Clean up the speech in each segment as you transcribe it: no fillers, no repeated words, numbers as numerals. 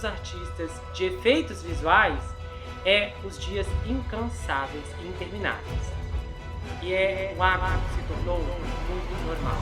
dos artistas de efeitos visuais é os dias incansáveis e intermináveis. E é um hábito que se tornou muito normal.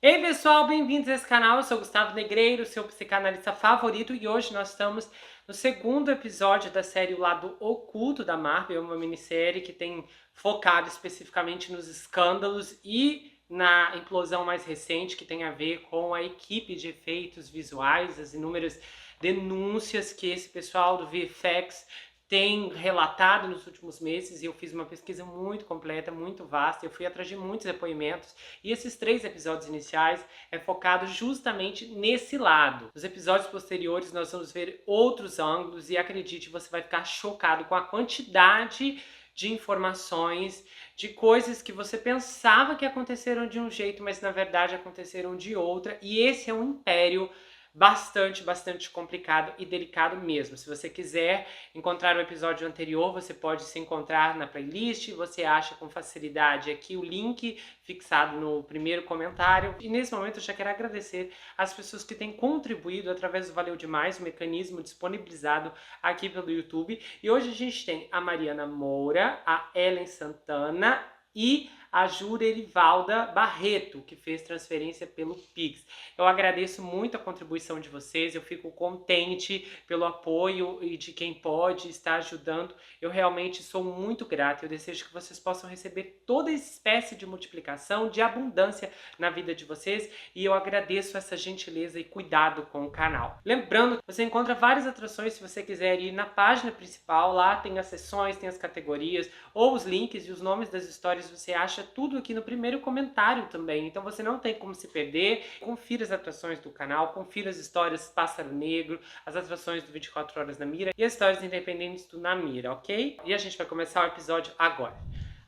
Ei pessoal, bem-vindos a esse canal, eu sou Gustavo Negreiro, seu psicanalista favorito, e hoje nós estamos no segundo episódio da série O Lado Oculto da Marvel, uma minissérie que tem focado especificamente nos escândalos e na implosão mais recente que tem a ver com a equipe de efeitos visuais, as inúmeras denúncias que esse pessoal do VFX tem relatado nos últimos meses, e eu fiz uma pesquisa muito completa, muito vasta, eu fui atrás de muitos depoimentos, e esses 3 episódios iniciais é focado justamente nesse lado. Nos episódios posteriores nós vamos ver outros ângulos, e acredite, você vai ficar chocado com a quantidade de informações, de coisas que você pensava que aconteceram de um jeito, mas na verdade aconteceram de outra, e esse é um império bastante complicado e delicado mesmo. Se você quiser encontrar o episódio anterior, você pode se encontrar na playlist, você acha com facilidade aqui o link fixado no primeiro comentário. E nesse momento eu já quero agradecer as pessoas que têm contribuído através do Valeu Demais, o mecanismo disponibilizado aqui pelo YouTube. E hoje a gente tem a Mariana Moura, a Ellen Santana e a Júlia Erivalda Barreto, que fez transferência pelo Pix. Eu agradeço muito a contribuição de vocês, eu fico contente pelo apoio e de quem pode estar ajudando. Eu realmente sou muito grata, eu desejo que vocês possam receber toda espécie de multiplicação, de abundância na vida de vocês, e eu agradeço essa gentileza e cuidado com o canal. Lembrando que você encontra várias atrações se você quiser ir na página principal, lá tem as seções, tem as categorias, ou os links e os nomes das histórias você acha tudo aqui no primeiro comentário também, então você não tem como se perder. Confira as atrações do canal, confira as histórias Pássaro Negro, as atrações do 24 Horas na Mira e as histórias independentes do Na Mira, ok? E a gente vai começar o episódio agora.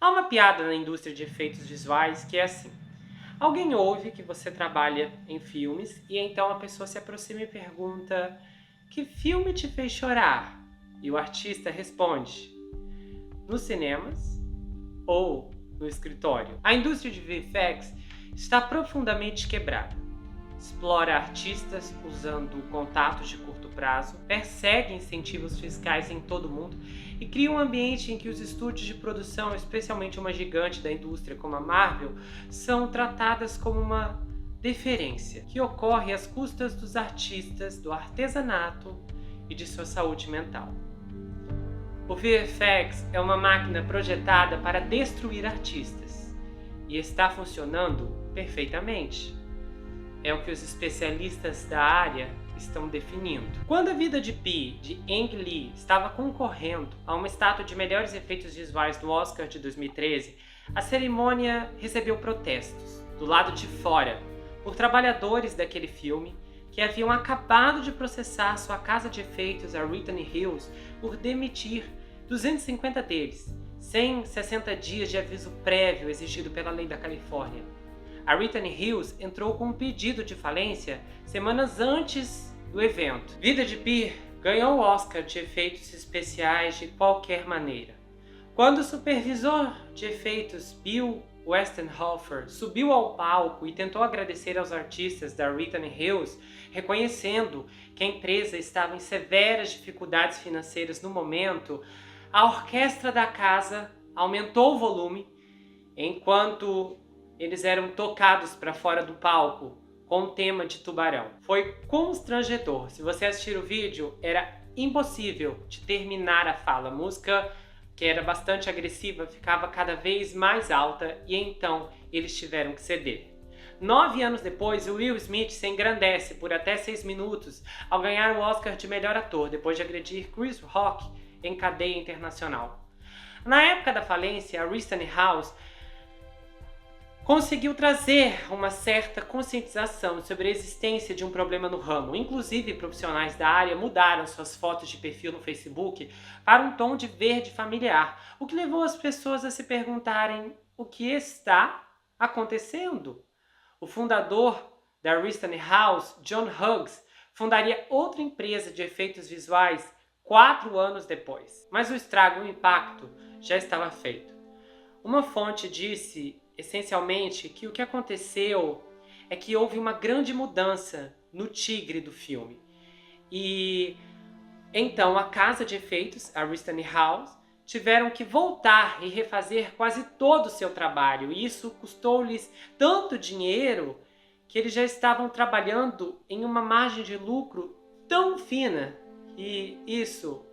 Há uma piada na indústria de efeitos visuais que é assim: alguém ouve que você trabalha em filmes e então a pessoa se aproxima e pergunta: que filme te fez chorar? E o artista responde: nos cinemas ou no escritório. A indústria de VFX está profundamente quebrada. Explora artistas usando contatos de curto prazo, persegue incentivos fiscais em todo o mundo e cria um ambiente em que os estúdios de produção, especialmente uma gigante da indústria como a Marvel, são tratadas como uma deferência que ocorre às custas dos artistas, do artesanato e de sua saúde mental. O VFX é uma máquina projetada para destruir artistas e está funcionando perfeitamente. É o que os especialistas da área estão definindo. Quando a vida de Pi, de Ang Lee, estava concorrendo a uma estátua de melhores efeitos visuais no Oscar de 2013, a cerimônia recebeu protestos do lado de fora por trabalhadores daquele filme que haviam acabado de processar sua casa de efeitos, a Whitney Hills, por demitir 250 deles, sem 60 dias de aviso prévio exigido pela lei da Califórnia. A Whitney Hills entrou com um pedido de falência semanas antes do evento. Vida de Pi ganhou o Oscar de efeitos especiais de qualquer maneira. Quando o supervisor de efeitos Bill Westenhofer subiu ao palco e tentou agradecer aos artistas da Whitney Hills, reconhecendo que a empresa estava em severas dificuldades financeiras no momento, a orquestra da casa aumentou o volume enquanto eles eram tocados para fora do palco com o tema de Tubarão. Foi constrangedor. Se você assistir o vídeo, era impossível de terminar a fala. A música, que era bastante agressiva, ficava cada vez mais alta e então eles tiveram que ceder. 9 anos depois, o Will Smith se engrandece por até 6 minutos ao ganhar o Oscar de melhor ator, depois de agredir Chris Rock em cadeia internacional. Na época da falência, a Whitney House conseguiu trazer uma certa conscientização sobre a existência de um problema no ramo. Inclusive, profissionais da área mudaram suas fotos de perfil no Facebook para um tom de verde familiar, o que levou as pessoas a se perguntarem o que está acontecendo. O fundador da Whitney House, John Hughes, fundaria outra empresa de efeitos visuais 4 anos depois. Mas o estrago e o impacto já estava feito. Uma fonte disse, essencialmente, que o que aconteceu é que houve uma grande mudança no tigre do filme. E então a casa de efeitos, a Ristani House, tiveram que voltar e refazer quase todo o seu trabalho. E isso custou-lhes tanto dinheiro que eles já estavam trabalhando em uma margem de lucro tão fina que isso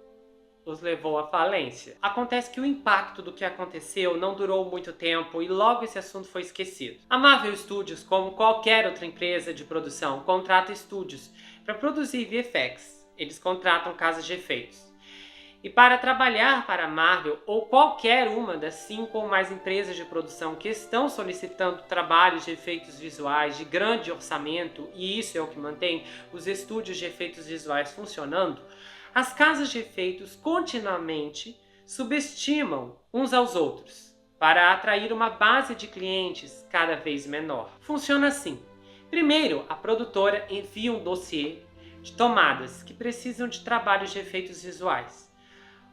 os levou à falência. Acontece que o impacto do que aconteceu não durou muito tempo e logo esse assunto foi esquecido. A Marvel Studios, como qualquer outra empresa de produção, contrata estúdios para produzir VFX. Eles contratam casas de efeitos. E para trabalhar para a Marvel ou qualquer uma das 5 ou mais empresas de produção que estão solicitando trabalhos de efeitos visuais de grande orçamento, e isso é o que mantém os estúdios de efeitos visuais funcionando, as casas de efeitos continuamente subestimam uns aos outros para atrair uma base de clientes cada vez menor. Funciona assim. Primeiro, a produtora envia um dossiê de tomadas que precisam de trabalhos de efeitos visuais.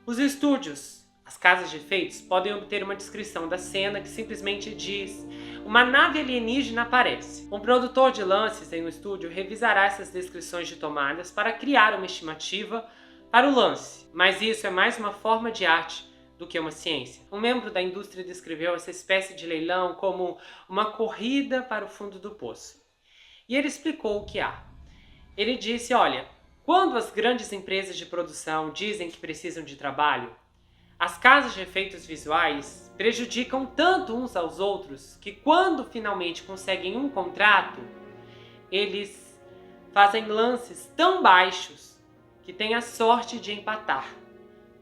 Os estúdios, as casas de efeitos, podem obter uma descrição da cena que simplesmente diz: uma nave alienígena aparece. Um produtor de lances em um estúdio revisará essas descrições de tomadas para criar uma estimativa para o lance. Mas isso é mais uma forma de arte do que uma ciência. Um membro da indústria descreveu essa espécie de leilão como uma corrida para o fundo do poço. E ele explicou o que há. Ele disse: olha, quando as grandes empresas de produção dizem que precisam de trabalho, as casas de efeitos visuais prejudicam tanto uns aos outros que quando finalmente conseguem um contrato, eles fazem lances tão baixos que têm a sorte de empatar.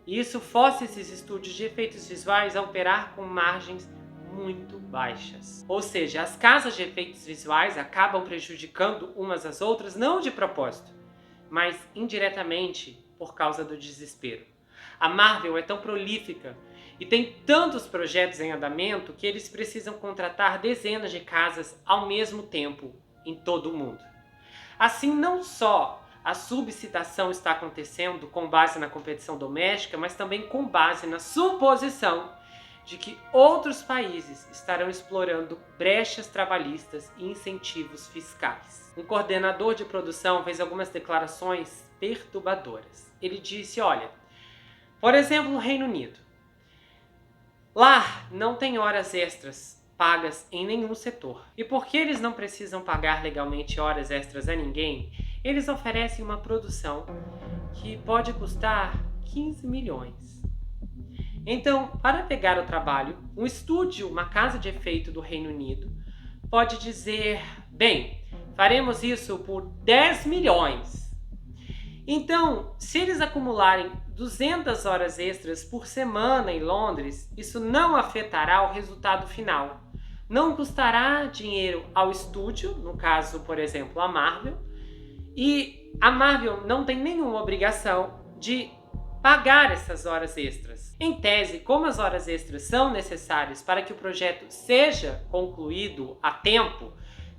E isso força esses estúdios de efeitos visuais a operar com margens muito baixas. Ou seja, as casas de efeitos visuais acabam prejudicando umas às outras não de propósito, mas indiretamente por causa do desespero. A Marvel é tão prolífica e tem tantos projetos em andamento que eles precisam contratar dezenas de casas ao mesmo tempo em todo o mundo. Assim, não só a subcitação está acontecendo com base na competição doméstica, mas também com base na suposição de que outros países estarão explorando brechas trabalhistas e incentivos fiscais. Um coordenador de produção fez algumas declarações perturbadoras. Ele disse, olha, por exemplo, no Reino Unido, lá não tem horas extras pagas em nenhum setor. E porque eles não precisam pagar legalmente horas extras a ninguém, eles oferecem uma produção que pode custar 15 milhões. Então, para pegar o trabalho, um estúdio, uma casa de efeito do Reino Unido, pode dizer, bem, faremos isso por 10 milhões. Então, se eles acumularem 200 horas extras por semana em Londres, isso não afetará o resultado final. Não custará dinheiro ao estúdio, no caso, por exemplo, a Marvel, e a Marvel não tem nenhuma obrigação de pagar essas horas extras. Em tese, como as horas extras são necessárias para que o projeto seja concluído a tempo,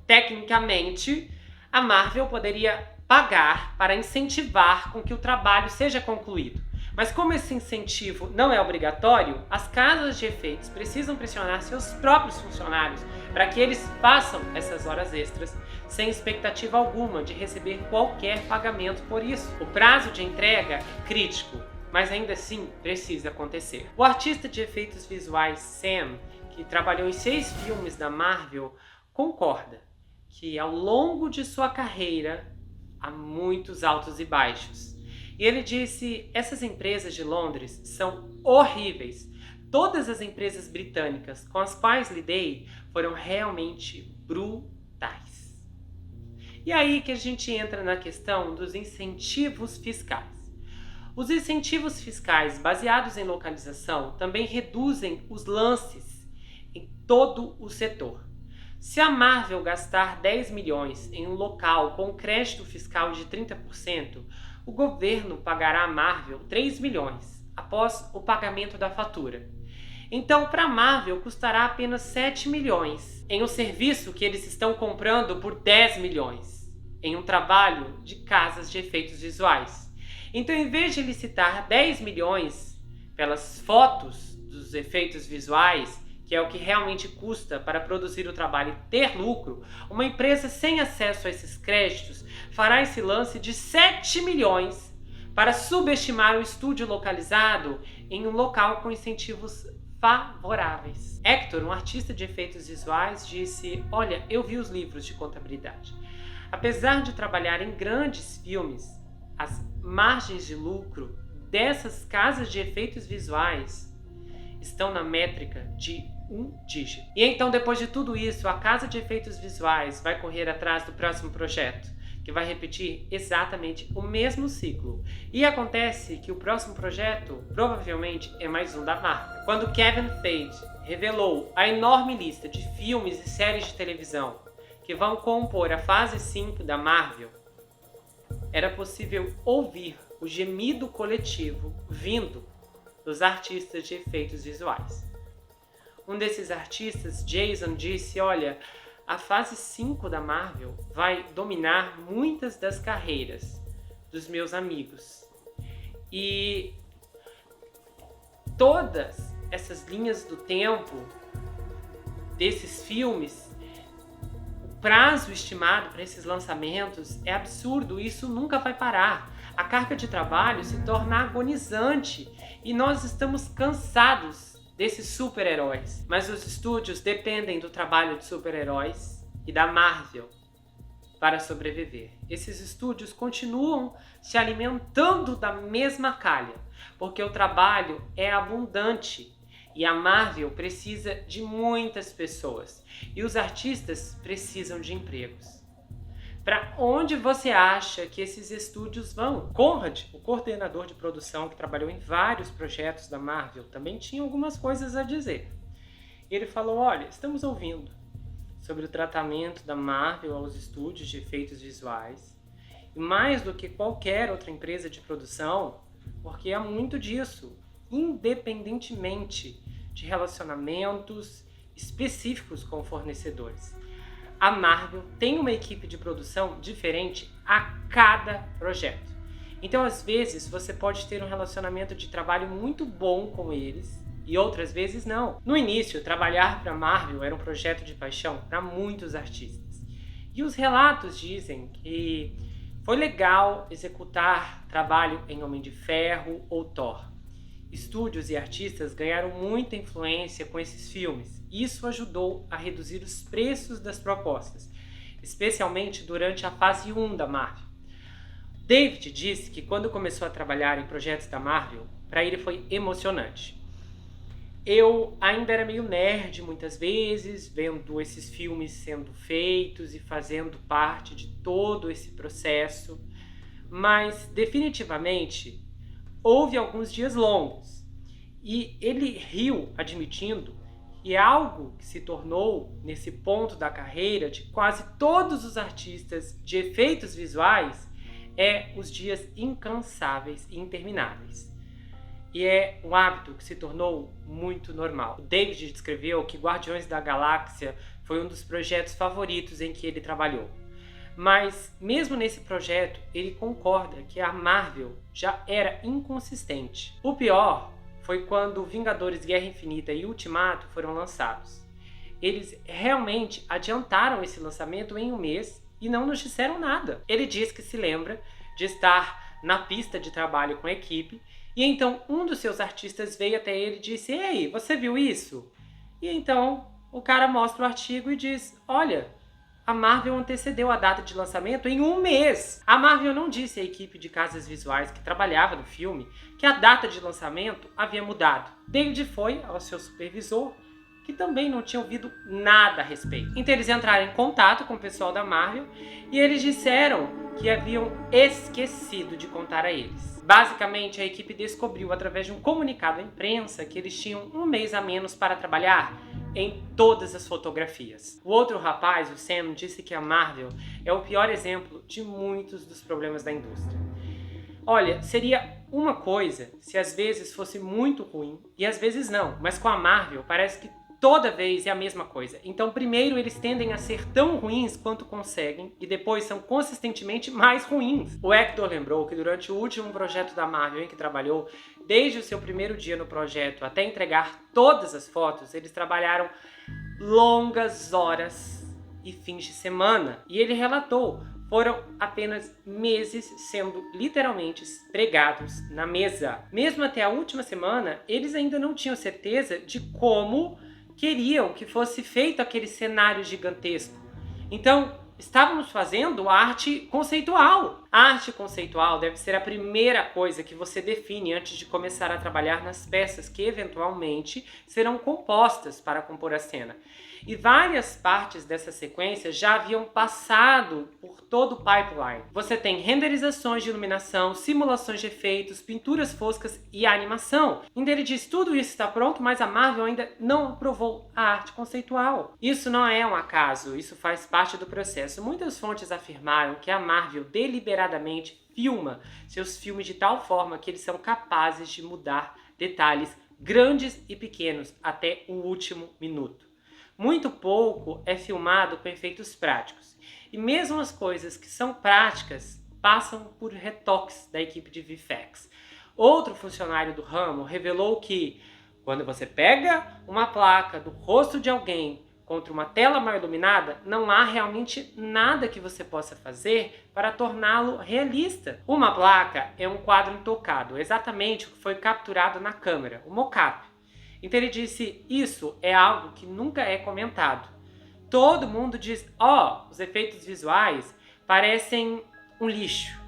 tecnicamente, a Marvel poderia pagar para incentivar com que o trabalho seja concluído. Mas como esse incentivo não é obrigatório, as casas de efeitos precisam pressionar seus próprios funcionários para que eles façam essas horas extras sem expectativa alguma de receber qualquer pagamento por isso. O prazo de entrega é crítico, mas ainda assim precisa acontecer. O artista de efeitos visuais Sam, que trabalhou em 6 filmes da Marvel, concorda que ao longo de sua carreira há muitos altos e baixos. E ele disse, essas empresas de Londres são horríveis. Todas as empresas britânicas com as quais lidei foram realmente brutais. E aí que a gente entra na questão dos incentivos fiscais. Os incentivos fiscais baseados em localização também reduzem os lances em todo o setor. Se a Marvel gastar 10 milhões em um local com crédito fiscal de 30%, o governo pagará à Marvel 3 milhões após o pagamento da fatura. Então, para a Marvel, custará apenas 7 milhões em um serviço que eles estão comprando por 10 milhões, em um trabalho de casas de efeitos visuais. Então, em vez de licitar 10 milhões pelas fotos dos efeitos visuais que é o que realmente custa para produzir o trabalho e ter lucro, uma empresa sem acesso a esses créditos fará esse lance de 7 milhões para subestimar o estúdio localizado em um local com incentivos favoráveis. Hector, um artista de efeitos visuais, disse: "Olha, eu vi os livros de contabilidade. Apesar de trabalhar em grandes filmes, as margens de lucro dessas casas de efeitos visuais estão na métrica de 1 dígito. E então, depois de tudo isso, a casa de efeitos visuais vai correr atrás do próximo projeto, que vai repetir exatamente o mesmo ciclo. E acontece que o próximo projeto provavelmente é mais um da Marvel. Quando Kevin Feige revelou a enorme lista de filmes e séries de televisão que vão compor a fase 5 da Marvel, era possível ouvir o gemido coletivo vindo dos artistas de efeitos visuais. Um desses artistas, Jason, disse: "Olha, a fase 5 da Marvel vai dominar muitas das carreiras dos meus amigos. E todas essas linhas do tempo desses filmes, o prazo estimado para esses lançamentos é absurdo, isso nunca vai parar. A carga de trabalho se torna agonizante e nós estamos cansados desses super-heróis. Mas os estúdios dependem do trabalho de super-heróis e da Marvel para sobreviver. Esses estúdios continuam se alimentando da mesma calha, porque o trabalho é abundante e a Marvel precisa de muitas pessoas e os artistas precisam de empregos. Para onde você acha que esses estúdios vão?" Conrad, o coordenador de produção que trabalhou em vários projetos da Marvel, também tinha algumas coisas a dizer. Ele falou: "Olha, estamos ouvindo sobre o tratamento da Marvel aos estúdios de efeitos visuais, e mais do que qualquer outra empresa de produção, porque há muito disso, independentemente de relacionamentos específicos com fornecedores. A Marvel tem uma equipe de produção diferente a cada projeto. Então, às vezes, você pode ter um relacionamento de trabalho muito bom com eles e outras vezes não. No início, trabalhar para a Marvel era um projeto de paixão para muitos artistas. E os relatos dizem que foi legal executar trabalho em Homem de Ferro ou Thor. Estúdios e artistas ganharam muita influência com esses filmes. Isso ajudou a reduzir os preços das propostas, especialmente durante a fase 1 da Marvel. David disse que quando começou a trabalhar em projetos da Marvel, para ele foi emocionante. Eu ainda era meio nerd muitas vezes, vendo esses filmes sendo feitos e fazendo parte de todo esse processo, mas definitivamente houve alguns dias longos e ele riu admitindo que algo que se tornou nesse ponto da carreira de quase todos os artistas de efeitos visuais é os dias incansáveis e intermináveis. E é um hábito que se tornou muito normal. O David descreveu que Guardiões da Galáxia foi um dos projetos favoritos em que ele trabalhou. Mas, mesmo nesse projeto, ele concorda que a Marvel já era inconsistente. O pior foi quando Vingadores Guerra Infinita e Ultimato foram lançados. Eles realmente adiantaram esse lançamento em um mês e não nos disseram nada. Ele diz que se lembra de estar na pista de trabalho com a equipe e então um dos seus artistas veio até ele e disse: "Ei, você viu isso?" E então o cara mostra o artigo e diz: "Olha, a Marvel antecedeu a data de lançamento em um mês." A Marvel não disse à equipe de casas visuais que trabalhava no filme que a data de lançamento havia mudado. David foi ao seu supervisor, que também não tinha ouvido nada a respeito. Então eles entraram em contato com o pessoal da Marvel e eles disseram que haviam esquecido de contar a eles. Basicamente, a equipe descobriu através de um comunicado à imprensa que eles tinham um mês a menos para trabalhar em todas as fotografias. O outro rapaz, o Sam, disse que a Marvel é o pior exemplo de muitos dos problemas da indústria. Olha, seria uma coisa se às vezes fosse muito ruim e às vezes não, mas com a Marvel parece que toda vez é a mesma coisa. Então, primeiro eles tendem a ser tão ruins quanto conseguem e depois são consistentemente mais ruins. O Hector lembrou que durante o último projeto da Marvel em que trabalhou, desde o seu primeiro dia no projeto até entregar todas as fotos, eles trabalharam longas horas e fins de semana. E ele relatou, foram apenas meses sendo literalmente pregados na mesa. Mesmo até a última semana, eles ainda não tinham certeza de como queriam que fosse feito aquele cenário gigantesco. Então, estávamos fazendo arte conceitual. A arte conceitual deve ser a primeira coisa que você define antes de começar a trabalhar nas peças que eventualmente serão compostas para compor a cena. E várias partes dessa sequência já haviam passado por todo o pipeline. Você tem renderizações de iluminação, simulações de efeitos, pinturas foscas e animação. Ainda ele diz, tudo isso está pronto, mas a Marvel ainda não aprovou a arte conceitual. Isso não é um acaso, isso faz parte do processo. Muitas fontes afirmaram que a Marvel deliberadamente filma seus filmes de tal forma que eles são capazes de mudar detalhes grandes e pequenos até o último minuto. Muito pouco é filmado com efeitos práticos. E mesmo as coisas que são práticas passam por retoques da equipe de VFX. Outro funcionário do ramo revelou que quando você pega uma placa do rosto de alguém contra uma tela mal iluminada, não há realmente nada que você possa fazer para torná-lo realista. Uma placa é um quadro intocado, exatamente o que foi capturado na câmera, o mocap. Então ele disse, isso é algo que nunca é comentado. Todo mundo diz, os efeitos visuais parecem um lixo.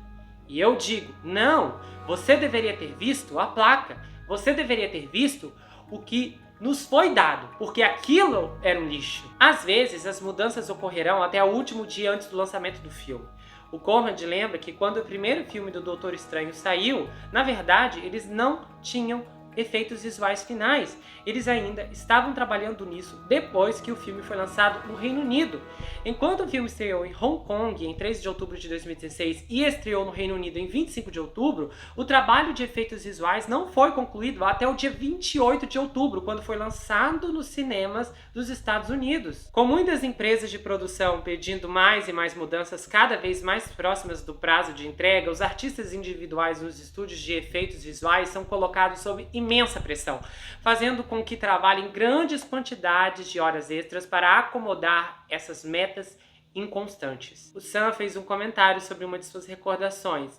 E eu digo, não, você deveria ter visto a placa, você deveria ter visto o que nos foi dado, porque aquilo era um lixo. Às vezes as mudanças ocorrerão até o último dia antes do lançamento do filme. O Conrad lembra que quando o primeiro filme do Doutor Estranho saiu, na verdade eles não tinham efeitos visuais finais. Eles ainda estavam trabalhando nisso depois que o filme foi lançado no Reino Unido. Enquanto o filme estreou em Hong Kong em 13 de outubro de 2016 e estreou no Reino Unido em 25 de outubro, o trabalho de efeitos visuais não foi concluído até o dia 28 de outubro, quando foi lançado nos cinemas dos Estados Unidos. Com muitas empresas de produção pedindo mais e mais mudanças cada vez mais próximas do prazo de entrega, os artistas individuais nos estúdios de efeitos visuais são colocados sob imensa pressão, fazendo com que trabalhem grandes quantidades de horas extras para acomodar essas metas inconstantes. O Sam fez um comentário sobre uma de suas recordações.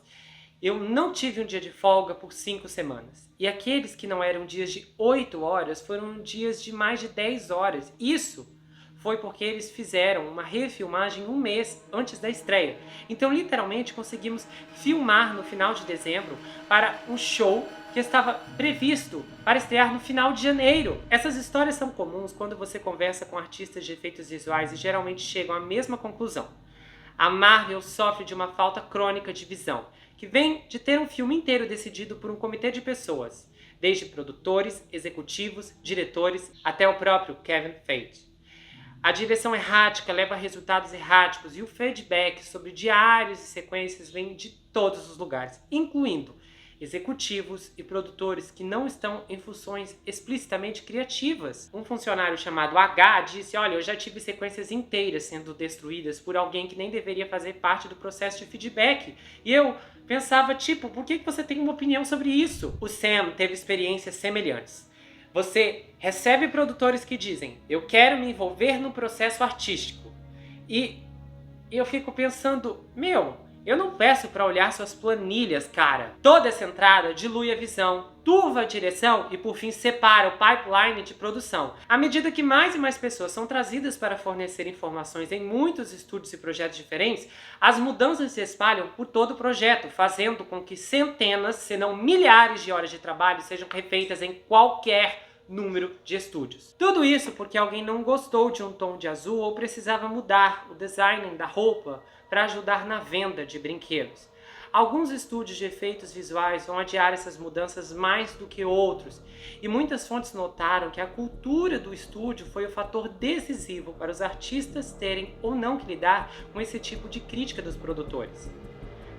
Eu não tive um dia de folga por 5 semanas. E aqueles que não eram dias de 8 horas foram dias de mais de 10 horas. Isso foi porque eles fizeram uma refilmagem um mês antes da estreia. Então, literalmente, conseguimos filmar no final de dezembro para um show que estava previsto para estrear no final de janeiro. Essas histórias são comuns quando você conversa com artistas de efeitos visuais e geralmente chegam à mesma conclusão. A Marvel sofre de uma falta crônica de visão, que vem de ter um filme inteiro decidido por um comitê de pessoas, desde produtores, executivos, diretores, até o próprio Kevin Feige. A direção errática leva a resultados erráticos e o feedback sobre diários e sequências vem de todos os lugares, incluindo executivos e produtores que não estão em funções explicitamente criativas. Um funcionário chamado H disse, olha, eu já tive sequências inteiras sendo destruídas por alguém que nem deveria fazer parte do processo de feedback. E eu pensava, por que você tem uma opinião sobre isso? O Sam teve experiências semelhantes. Você recebe produtores que dizem, eu quero me envolver no processo artístico. E eu fico pensando, eu não peço para olhar suas planilhas, cara. Toda essa entrada dilui a visão, turva a direção e, por fim, separa o pipeline de produção. À medida que mais e mais pessoas são trazidas para fornecer informações em muitos estúdios e projetos diferentes, as mudanças se espalham por todo o projeto, fazendo com que centenas, se não milhares de horas de trabalho sejam refeitas em qualquer número de estúdios. Tudo isso porque alguém não gostou de um tom de azul ou precisava mudar o design da roupa para ajudar na venda de brinquedos. Alguns estúdios de efeitos visuais vão adiar essas mudanças mais do que outros, e muitas fontes notaram que a cultura do estúdio foi o fator decisivo para os artistas terem ou não que lidar com esse tipo de crítica dos produtores.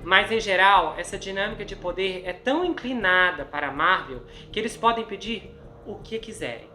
Mas, em geral, essa dinâmica de poder é tão inclinada para a Marvel que eles podem pedir o que quiserem.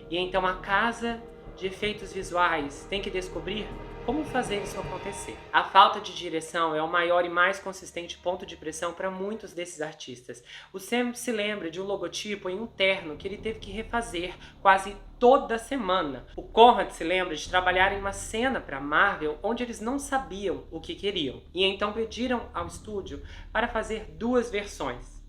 E então a casa de efeitos visuais tem que descobrir como fazer isso acontecer. A falta de direção é o maior e mais consistente ponto de pressão para muitos desses artistas. O Sam se lembra de um logotipo em um terno que ele teve que refazer quase toda semana. O Conrad se lembra de trabalhar em uma cena para Marvel onde eles não sabiam o que queriam e então pediram ao estúdio para fazer 2 versões.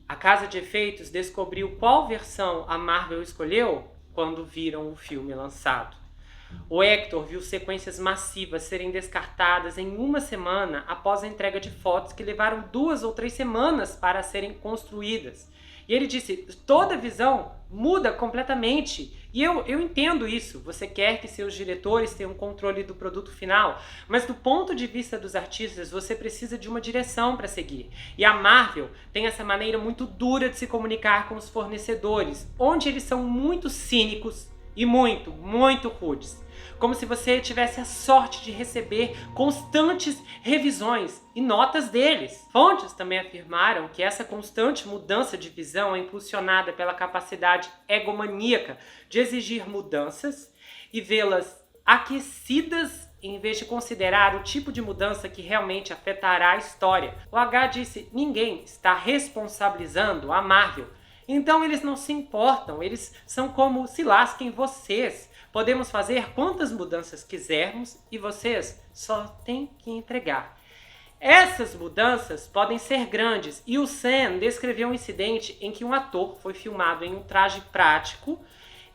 A casa de efeitos descobriu qual versão a Marvel escolheu quando viram o filme lançado. O Hector viu sequências massivas serem descartadas em uma semana após a entrega de fotos que levaram 2 ou 3 semanas para serem construídas. E ele disse, toda visão muda completamente. E eu entendo isso. Você quer que seus diretores tenham controle do produto final, mas do ponto de vista dos artistas, você precisa de uma direção para seguir. E a Marvel tem essa maneira muito dura de se comunicar com os fornecedores, onde eles são muito cínicos e muito rudes. Como se você tivesse a sorte de receber constantes revisões e notas deles. Fontes também afirmaram que essa constante mudança de visão é impulsionada pela capacidade egomaníaca de exigir mudanças e vê-las aquecidas em vez de considerar o tipo de mudança que realmente afetará a história. O H disse, ninguém está responsabilizando a Marvel. Então eles não se importam, eles são como se lasquem vocês. Podemos fazer quantas mudanças quisermos e vocês só têm que entregar. Essas mudanças podem ser grandes e o Sam descreveu um incidente em que um ator foi filmado em um traje prático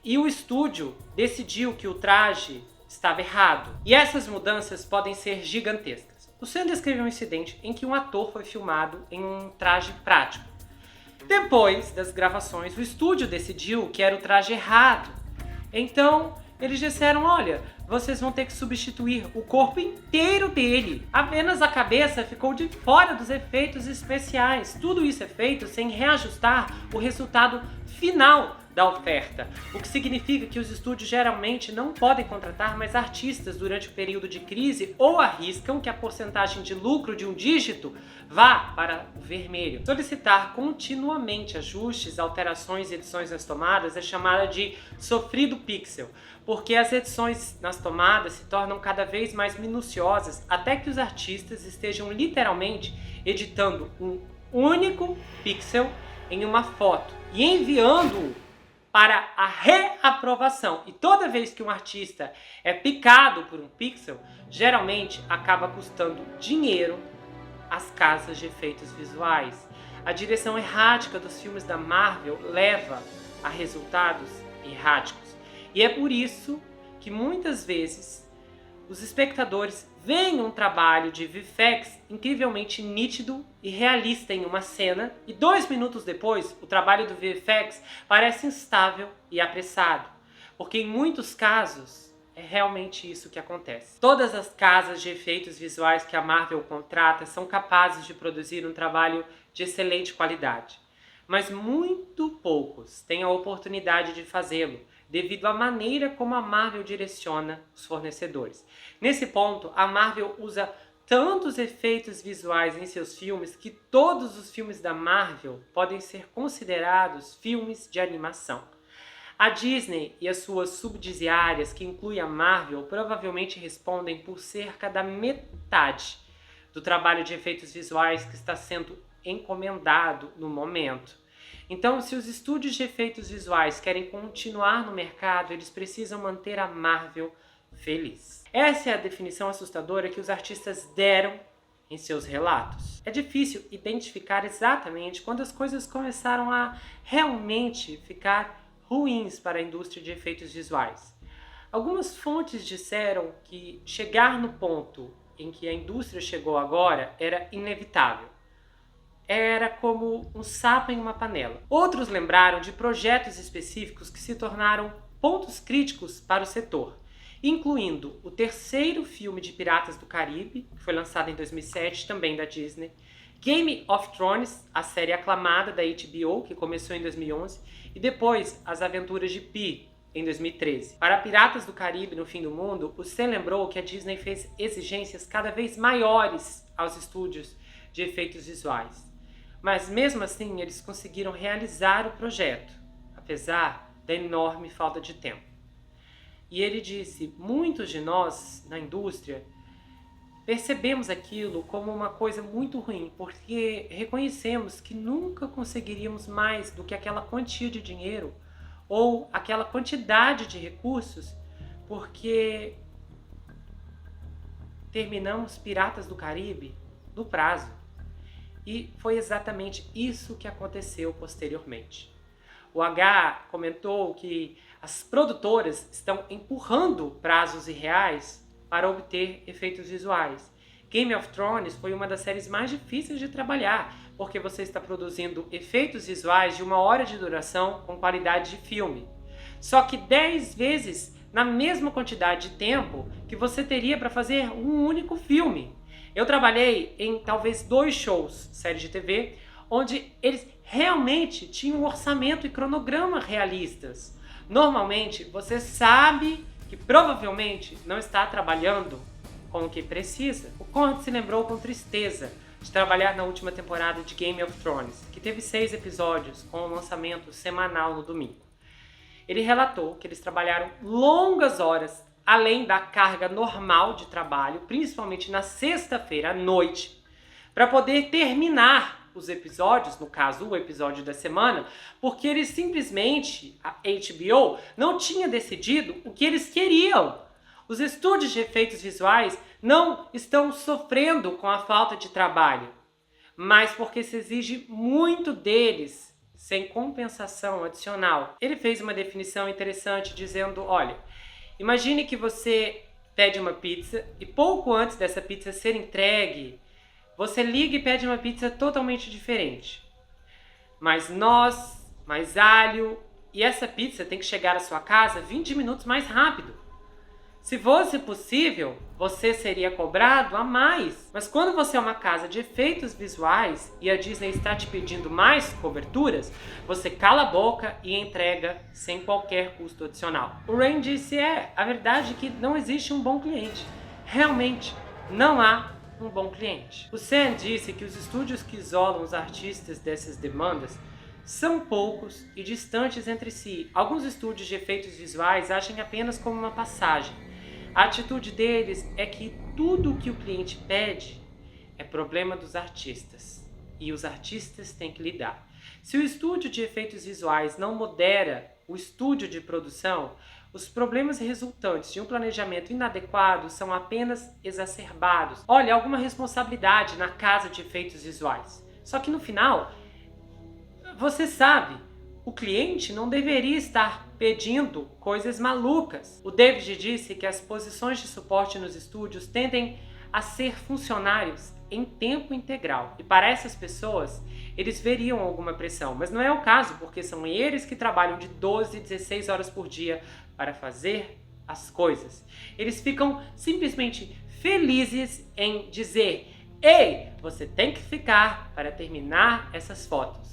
e o estúdio decidiu que o traje estava errado. E essas mudanças podem ser gigantescas. O Sam descreveu um incidente em que um ator foi filmado em um traje prático. Depois das gravações, o estúdio decidiu que era o traje errado. Então, eles disseram, olha, vocês vão ter que substituir o corpo inteiro dele. Apenas a cabeça ficou de fora dos efeitos especiais. Tudo isso é feito sem reajustar o resultado final da oferta, o que significa que os estúdios geralmente não podem contratar mais artistas durante o período de crise ou arriscam que a porcentagem de lucro de um dígito vá para o vermelho. Solicitar continuamente ajustes, alterações e edições nas tomadas é chamada de sofrido pixel, porque as edições nas tomadas se tornam cada vez mais minuciosas até que os artistas estejam literalmente editando um único pixel em uma foto e enviando-o para a reaprovação. E toda vez que um artista é picado por um pixel, geralmente acaba custando dinheiro às casas de efeitos visuais. A direção errática dos filmes da Marvel leva a resultados erráticos. E é por isso que muitas vezes os espectadores veem um trabalho de VFX incrivelmente nítido e realista em uma cena e 2 minutos depois o trabalho do VFX parece instável e apressado, porque em muitos casos é realmente isso que acontece. Todas as casas de efeitos visuais que a Marvel contrata são capazes de produzir um trabalho de excelente qualidade, mas muito poucos têm a oportunidade de fazê-lo, devido à maneira como a Marvel direciona os fornecedores. Nesse ponto, a Marvel usa tantos efeitos visuais em seus filmes que todos os filmes da Marvel podem ser considerados filmes de animação. A Disney e as suas subsidiárias, que incluem a Marvel, provavelmente respondem por cerca da metade do trabalho de efeitos visuais que está sendo encomendado no momento. Então, se os estúdios de efeitos visuais querem continuar no mercado, eles precisam manter a Marvel feliz. Essa é a definição assustadora que os artistas deram em seus relatos. É difícil identificar exatamente quando as coisas começaram a realmente ficar ruins para a indústria de efeitos visuais. Algumas fontes disseram que chegar no ponto em que a indústria chegou agora era inevitável. Era como um sapo em uma panela. Outros lembraram de projetos específicos que se tornaram pontos críticos para o setor, incluindo o 3º filme de Piratas do Caribe, que foi lançado em 2007, também da Disney, Game of Thrones, a série aclamada da HBO, que começou em 2011, e depois As Aventuras de Pi, em 2013. Para Piratas do Caribe no Fim do Mundo, o Sam lembrou que a Disney fez exigências cada vez maiores aos estúdios de efeitos visuais. Mas mesmo assim, eles conseguiram realizar o projeto, apesar da enorme falta de tempo. E ele disse, muitos de nós na indústria percebemos aquilo como uma coisa muito ruim, porque reconhecemos que nunca conseguiríamos mais do que aquela quantia de dinheiro ou aquela quantidade de recursos, porque terminamos Piratas do Caribe no prazo. E foi exatamente isso que aconteceu posteriormente. O H comentou que as produtoras estão empurrando prazos irreais para obter efeitos visuais. Game of Thrones foi uma das séries mais difíceis de trabalhar, porque você está produzindo efeitos visuais de 1 hora de duração com qualidade de filme. Só que 10 vezes na mesma quantidade de tempo que você teria para fazer um único filme. Eu trabalhei em talvez 2 shows, séries de TV, onde eles realmente tinham um orçamento e cronograma realistas. Normalmente, você sabe que provavelmente não está trabalhando com o que precisa. O Conrad se lembrou com tristeza de trabalhar na última temporada de Game of Thrones, que teve 6 episódios com um lançamento semanal no domingo. Ele relatou que eles trabalharam longas horas, além da carga normal de trabalho, principalmente na sexta-feira à noite, para poder terminar os episódios, no caso o episódio da semana, porque eles simplesmente, a HBO, não tinha decidido o que eles queriam. Os estúdios de efeitos visuais não estão sofrendo com a falta de trabalho, mas porque se exige muito deles, sem compensação adicional. Ele fez uma definição interessante dizendo, olha, imagine que você pede uma pizza e pouco antes dessa pizza ser entregue, você liga e pede uma pizza totalmente diferente. Mais noz, mais alho, e essa pizza tem que chegar à sua casa 20 minutos mais rápido. Se fosse possível, você seria cobrado a mais. Mas quando você é uma casa de efeitos visuais e a Disney está te pedindo mais coberturas, você cala a boca e entrega sem qualquer custo adicional. O Rain disse, a verdade é que não existe um bom cliente. Realmente, não há um bom cliente. O Sam disse que os estúdios que isolam os artistas dessas demandas são poucos e distantes entre si. Alguns estúdios de efeitos visuais agem apenas como uma passagem. A atitude deles é que tudo o que o cliente pede é problema dos artistas e os artistas têm que lidar. Se o estúdio de efeitos visuais não modera o estúdio de produção, os problemas resultantes de um planejamento inadequado são apenas exacerbados. Olha, alguma responsabilidade na casa de efeitos visuais. Só que no final, você sabe, o cliente não deveria estar pedindo coisas malucas. O David disse que as posições de suporte nos estúdios tendem a ser funcionários em tempo integral. E para essas pessoas, eles veriam alguma pressão. Mas não é o caso, porque são eles que trabalham de 12 e 16 horas por dia para fazer as coisas. Eles ficam simplesmente felizes em dizer: ei, você tem que ficar para terminar essas fotos.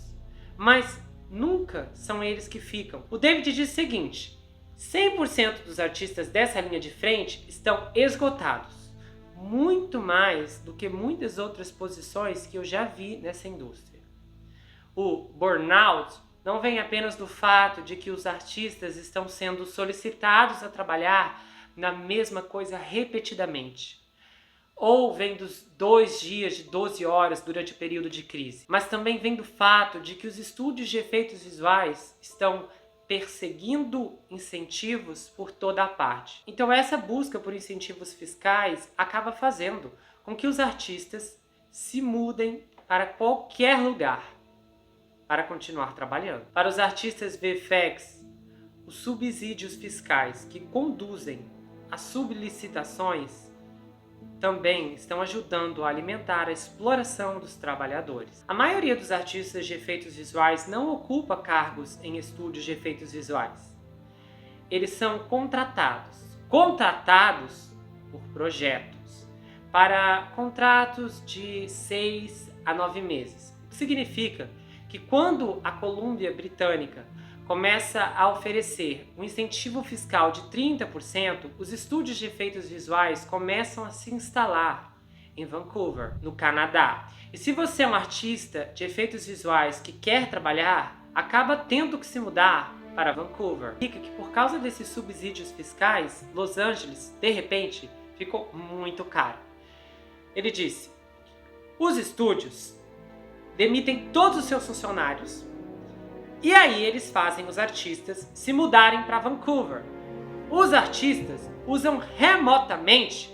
Mas nunca são eles que ficam. O David diz o seguinte: 100% dos artistas dessa linha de frente estão esgotados. Muito mais do que muitas outras posições que eu já vi nessa indústria. O burnout não vem apenas do fato de que os artistas estão sendo solicitados a trabalhar na mesma coisa repetidamente, ou vem dos 2 dias de 12 horas durante o período de crise, mas também vem do fato de que os estúdios de efeitos visuais estão perseguindo incentivos por toda a parte. Então essa busca por incentivos fiscais acaba fazendo com que os artistas se mudem para qualquer lugar para continuar trabalhando. Para os artistas VFX, os subsídios fiscais que conduzem às sublicitações também estão ajudando a alimentar a exploração dos trabalhadores. A maioria dos artistas de efeitos visuais não ocupa cargos em estúdios de efeitos visuais. Eles são contratados por projetos, para contratos de 6 a 9 meses. O que significa que quando a Colômbia Britânica começa a oferecer um incentivo fiscal de 30%, os estúdios de efeitos visuais começam a se instalar em Vancouver, no Canadá. E se você é um artista de efeitos visuais que quer trabalhar, acaba tendo que se mudar para Vancouver. Fica que por causa desses subsídios fiscais, Los Angeles, de repente, ficou muito caro. Ele disse: os estúdios demitem todos os seus funcionários e aí eles fazem os artistas se mudarem para Vancouver. Os artistas usam remotamente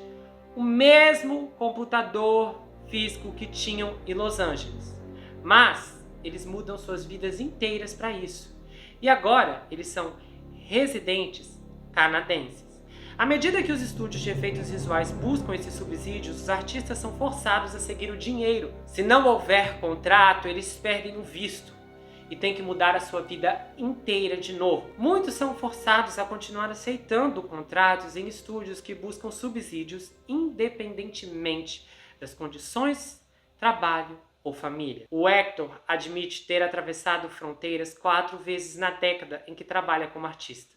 o mesmo computador físico que tinham em Los Angeles, mas eles mudam suas vidas inteiras para isso. E agora eles são residentes canadenses. À medida que os estúdios de efeitos visuais buscam esses subsídios, os artistas são forçados a seguir o dinheiro. Se não houver contrato, eles perdem o visto e têm que mudar a sua vida inteira de novo. Muitos são forçados a continuar aceitando contratos em estúdios que buscam subsídios independentemente das condições, trabalho ou família. O Hector admite ter atravessado fronteiras 4 vezes na década em que trabalha como artista.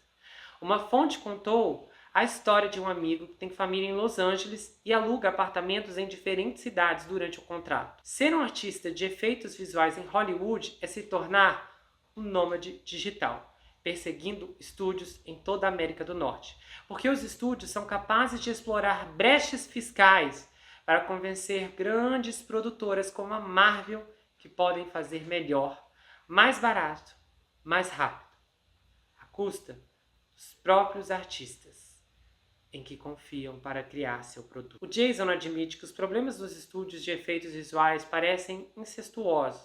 Uma fonte contou a história de um amigo que tem família em Los Angeles e aluga apartamentos em diferentes cidades durante o contrato. Ser um artista de efeitos visuais em Hollywood é se tornar um nômade digital, perseguindo estúdios em toda a América do Norte, porque os estúdios são capazes de explorar brechas fiscais para convencer grandes produtoras como a Marvel que podem fazer melhor, mais barato, mais rápido, à custa dos próprios artistas em que confiam para criar seu produto. O Jason admite que os problemas dos estúdios de efeitos visuais parecem incestuosos.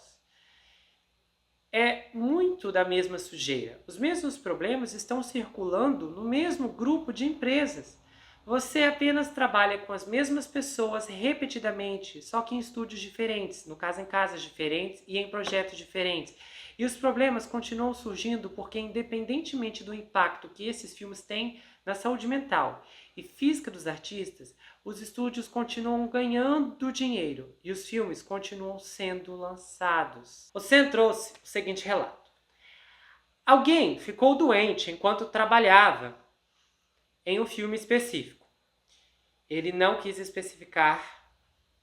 É muito da mesma sujeira. Os mesmos problemas estão circulando no mesmo grupo de empresas. Você apenas trabalha com as mesmas pessoas repetidamente, só que em estúdios diferentes, no caso em casas diferentes e em projetos diferentes. E os problemas continuam surgindo porque, independentemente do impacto que esses filmes têm na saúde mental e física dos artistas, os estúdios continuam ganhando dinheiro e os filmes continuam sendo lançados. O Sam trouxe o seguinte relato. Alguém ficou doente enquanto trabalhava em um filme específico. Ele não quis especificar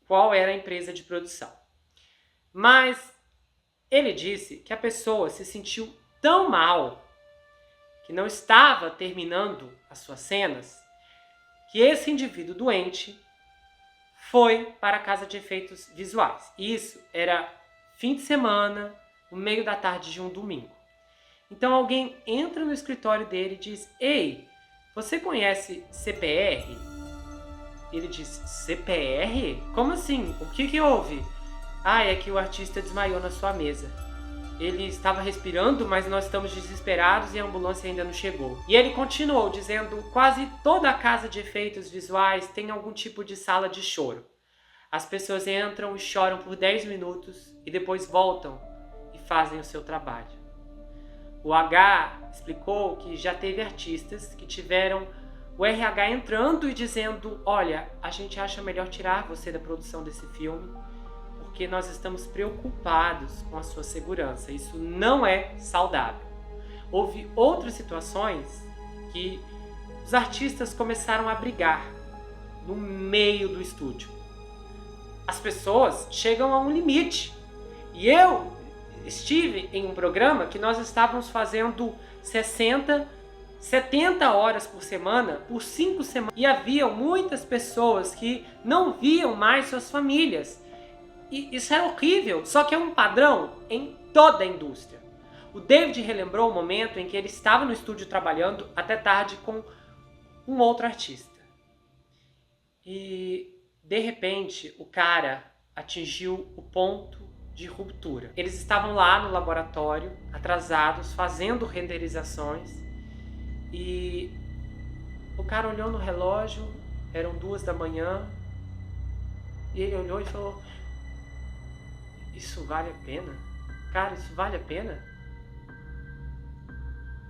qual era a empresa de produção. Mas ele disse que a pessoa se sentiu tão mal que não estava terminando as suas cenas, que esse indivíduo doente foi para a casa de efeitos visuais. Isso era fim de semana, no meio da tarde de um domingo. Então alguém entra no escritório dele e diz: ei, você conhece CPR? Ele diz: CPR? Como assim? O que houve? Ah, é que o artista desmaiou na sua mesa. Ele estava respirando, mas nós estamos desesperados e a ambulância ainda não chegou. E ele continuou dizendo: quase toda a casa de efeitos visuais tem algum tipo de sala de choro. As pessoas entram e choram por 10 minutos e depois voltam e fazem o seu trabalho. O H explicou que já teve artistas que tiveram o RH entrando e dizendo: olha, a gente acha melhor tirar você da produção desse filme, porque nós estamos preocupados com a sua segurança. Isso não é saudável. Houve outras situações que os artistas começaram a brigar no meio do estúdio. As pessoas chegam a um limite. E eu estive em um programa que nós estávamos fazendo 60, 70 horas por semana, por 5 semanas. E havia muitas pessoas que não viam mais suas famílias. E isso é horrível, só que é um padrão em toda a indústria. O David relembrou o momento em que ele estava no estúdio trabalhando até tarde com um outro artista. E, de repente, o cara atingiu o ponto de ruptura. Eles estavam lá no laboratório, atrasados, fazendo renderizações. E o cara olhou no relógio, eram 2 da manhã. E ele olhou e falou: isso vale a pena? Cara, isso vale a pena?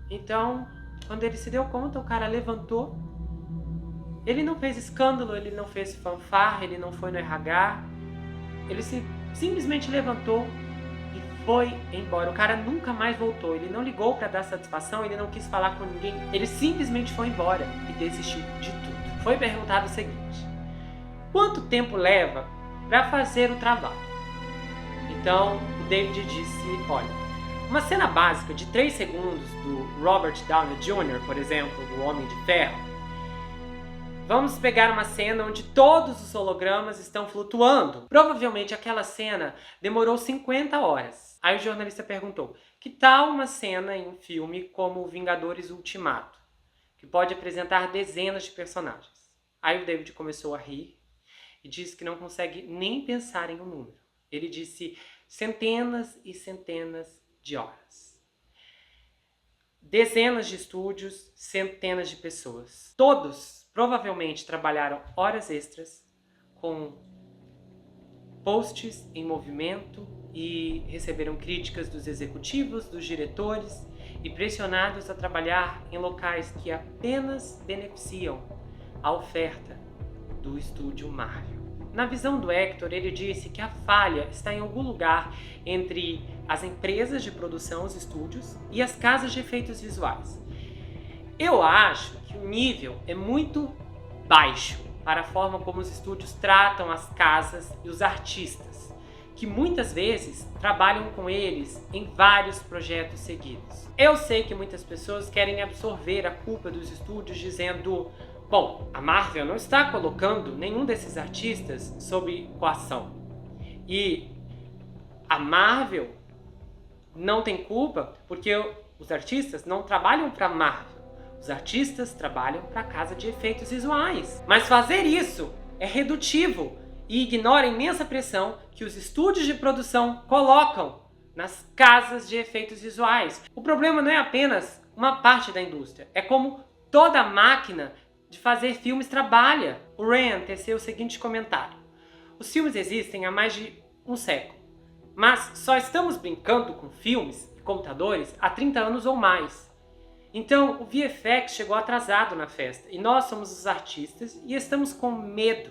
Então, quando ele se deu conta, o cara levantou. Ele não fez escândalo, ele não fez fanfarra, ele não foi no RH. Ele simplesmente levantou e foi embora. O cara nunca mais voltou. Ele não ligou para dar satisfação, ele não quis falar com ninguém. Ele simplesmente foi embora e desistiu de tudo. Foi perguntado o seguinte: quanto tempo leva para fazer o trabalho? Então, o David disse: olha, Uma cena básica de 3 segundos do Robert Downey Jr., por exemplo, do Homem de Ferro. Vamos pegar uma cena onde todos os hologramas estão flutuando. Provavelmente aquela cena demorou 50 horas. Aí o jornalista perguntou: que tal uma cena em um filme como Vingadores Ultimato, que pode apresentar dezenas de personagens? Aí o David começou a rir e disse que não consegue nem pensar em um número. Ele disse centenas e centenas de horas. Dezenas de estúdios, centenas de pessoas. Todos provavelmente trabalharam horas extras com posts em movimento e receberam críticas dos executivos, dos diretores e pressionados a trabalhar em locais que apenas beneficiam a oferta do estúdio Marvel. Na visão do Hector, ele disse que a falha está em algum lugar entre as empresas de produção, os estúdios, e as casas de efeitos visuais. Eu acho que o nível é muito baixo para a forma como os estúdios tratam as casas e os artistas, que muitas vezes trabalham com eles em vários projetos seguidos. Eu sei que muitas pessoas querem absorver a culpa dos estúdios dizendo: bom, a Marvel não está colocando nenhum desses artistas sob coação. E a Marvel não tem culpa porque os artistas não trabalham para a Marvel. Os artistas trabalham para a casa de efeitos visuais. Mas fazer isso é redutivo e ignora a imensa pressão que os estúdios de produção colocam nas casas de efeitos visuais. O problema não é apenas uma parte da indústria, é como toda máquina de fazer filmes trabalha. O Ryan teceu o seguinte comentário: os filmes existem há mais de um século, mas só estamos brincando com filmes e computadores há 30 anos ou mais. Então o VFX chegou atrasado na festa e nós somos os artistas e estamos com medo.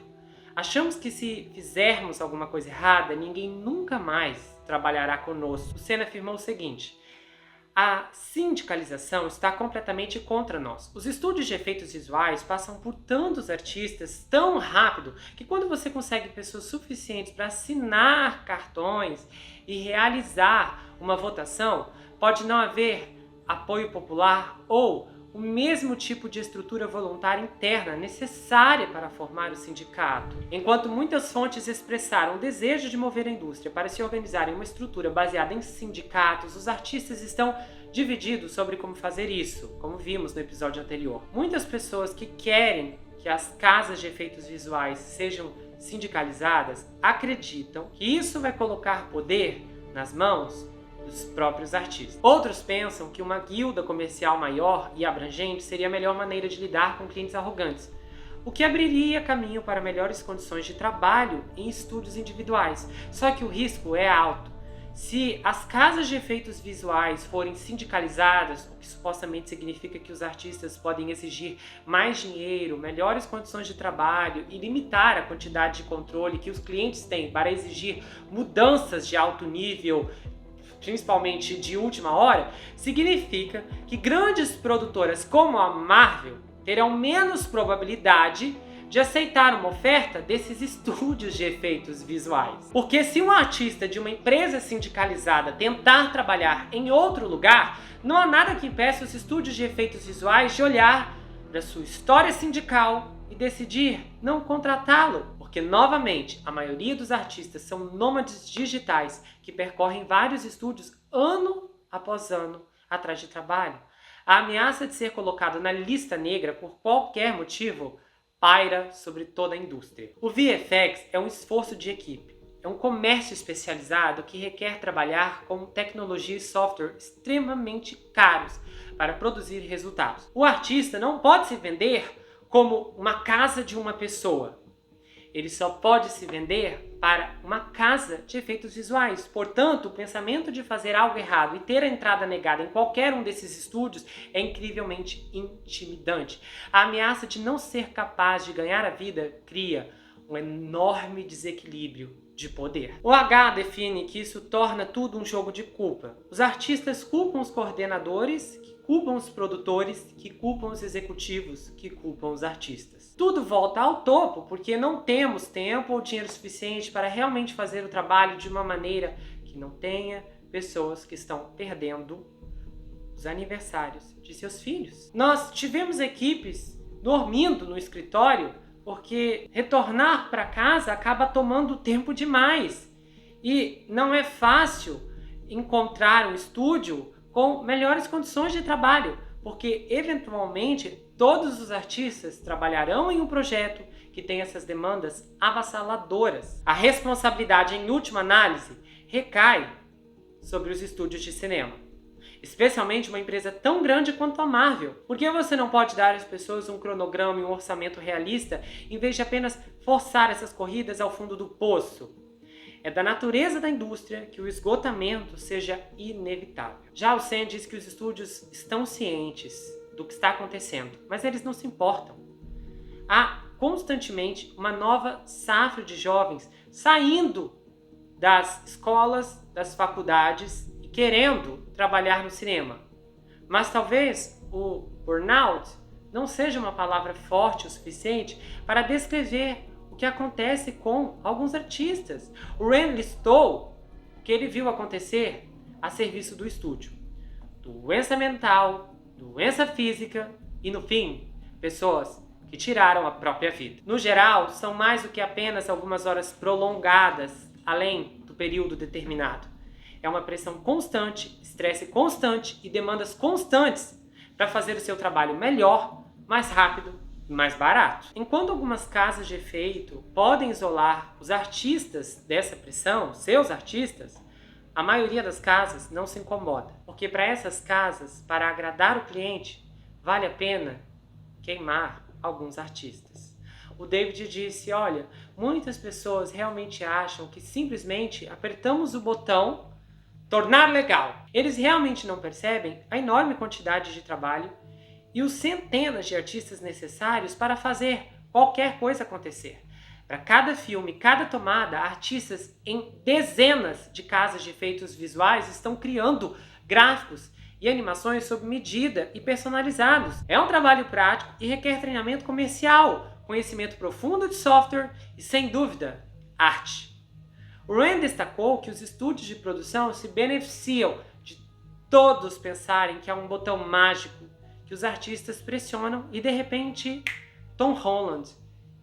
Achamos que se fizermos alguma coisa errada, ninguém nunca mais trabalhará conosco. O Senna afirmou o seguinte: a sindicalização está completamente contra nós. Os estúdios de efeitos visuais passam por tantos artistas tão rápido que quando você consegue pessoas suficientes para assinar cartões e realizar uma votação, pode não haver apoio popular ou o mesmo tipo de estrutura voluntária interna necessária para formar o sindicato. Enquanto muitas fontes expressaram o desejo de mover a indústria para se organizar em uma estrutura baseada em sindicatos, os artistas estão divididos sobre como fazer isso, como vimos no episódio anterior. Muitas pessoas que querem que as casas de efeitos visuais sejam sindicalizadas acreditam que isso vai colocar poder nas mãos dos próprios artistas. Outros pensam que uma guilda comercial maior e abrangente seria a melhor maneira de lidar com clientes arrogantes, o que abriria caminho para melhores condições de trabalho em estúdios individuais. Só que o risco é alto. Se as casas de efeitos visuais forem sindicalizadas, o que supostamente significa que os artistas podem exigir mais dinheiro, melhores condições de trabalho e limitar a quantidade de controle que os clientes têm para exigir mudanças de alto nível, principalmente de última hora, significa que grandes produtoras como a Marvel terão menos probabilidade de aceitar uma oferta desses estúdios de efeitos visuais. Porque se um artista de uma empresa sindicalizada tentar trabalhar em outro lugar, não há nada que impeça os estúdios de efeitos visuais de olhar para sua história sindical e decidir não contratá-lo. Porque, novamente, a maioria dos artistas são nômades digitais que percorrem vários estúdios ano após ano atrás de trabalho. A ameaça de ser colocado na lista negra por qualquer motivo paira sobre toda a indústria. O VFX é um esforço de equipe. É um comércio especializado que requer trabalhar com tecnologia e software extremamente caros para produzir resultados. O artista não pode se vender como uma casa de uma pessoa. Ele só pode se vender para uma casa de efeitos visuais. Portanto, o pensamento de fazer algo errado e ter a entrada negada em qualquer um desses estúdios é incrivelmente intimidante. A ameaça de não ser capaz de ganhar a vida cria um enorme desequilíbrio de poder. O H define que isso torna tudo um jogo de culpa. Os artistas culpam os coordenadores, que culpam os produtores, que culpam os executivos, que culpam os artistas. Tudo volta ao topo porque não temos tempo ou dinheiro suficiente para realmente fazer o trabalho de uma maneira que não tenha pessoas que estão perdendo os aniversários de seus filhos. Nós tivemos equipes dormindo no escritório porque retornar para casa acaba tomando tempo demais. E não é fácil encontrar um estúdio com melhores condições de trabalho, porque eventualmente todos os artistas trabalharão em um projeto que tem essas demandas avassaladoras. A responsabilidade, em última análise, recai sobre os estúdios de cinema. Especialmente uma empresa tão grande quanto a Marvel. Por que você não pode dar às pessoas um cronograma e um orçamento realista, em vez de apenas forçar essas corridas ao fundo do poço? É da natureza da indústria que o esgotamento seja inevitável. Já o Sen diz que os estúdios estão cientes do que está acontecendo, mas eles não se importam. Há constantemente uma nova safra de jovens saindo das escolas, das faculdades e querendo trabalhar no cinema. Mas talvez o burnout não seja uma palavra forte o suficiente para descrever o que acontece com alguns artistas. O Ren listou o que ele viu acontecer a serviço do estúdio: doença mental, doença física e, no fim, pessoas que tiraram a própria vida. No geral, são mais do que apenas algumas horas prolongadas além do período determinado. É uma pressão constante, estresse constante e demandas constantes para fazer o seu trabalho melhor, mais rápido e mais barato. Enquanto algumas casas de efeito podem isolar os artistas dessa pressão, seus artistas, a maioria das casas não se incomoda. Porque para essas casas, para agradar o cliente, vale a pena queimar alguns artistas. O David disse, olha, muitas pessoas realmente acham que simplesmente apertamos o botão tornar legal. Eles realmente não percebem a enorme quantidade de trabalho e os centenas de artistas necessários para fazer qualquer coisa acontecer. Para cada filme, cada tomada, artistas em dezenas de casas de efeitos visuais estão criando gráficos e animações sob medida e personalizados. É um trabalho prático e requer treinamento comercial, conhecimento profundo de software e, sem dúvida, arte. O Ren destacou que os estúdios de produção se beneficiam de todos pensarem que há um botão mágico que os artistas pressionam e, de repente, Tom Holland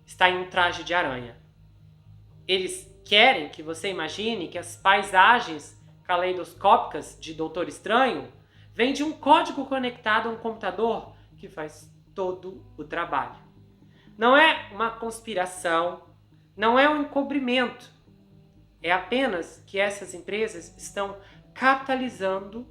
está em um traje de aranha. Eles querem que você imagine que as paisagens caleidoscópicas de Doutor Estranho vêm de um código conectado a um computador que faz todo o trabalho. Não é uma conspiração, não é um encobrimento. É apenas que essas empresas estão capitalizando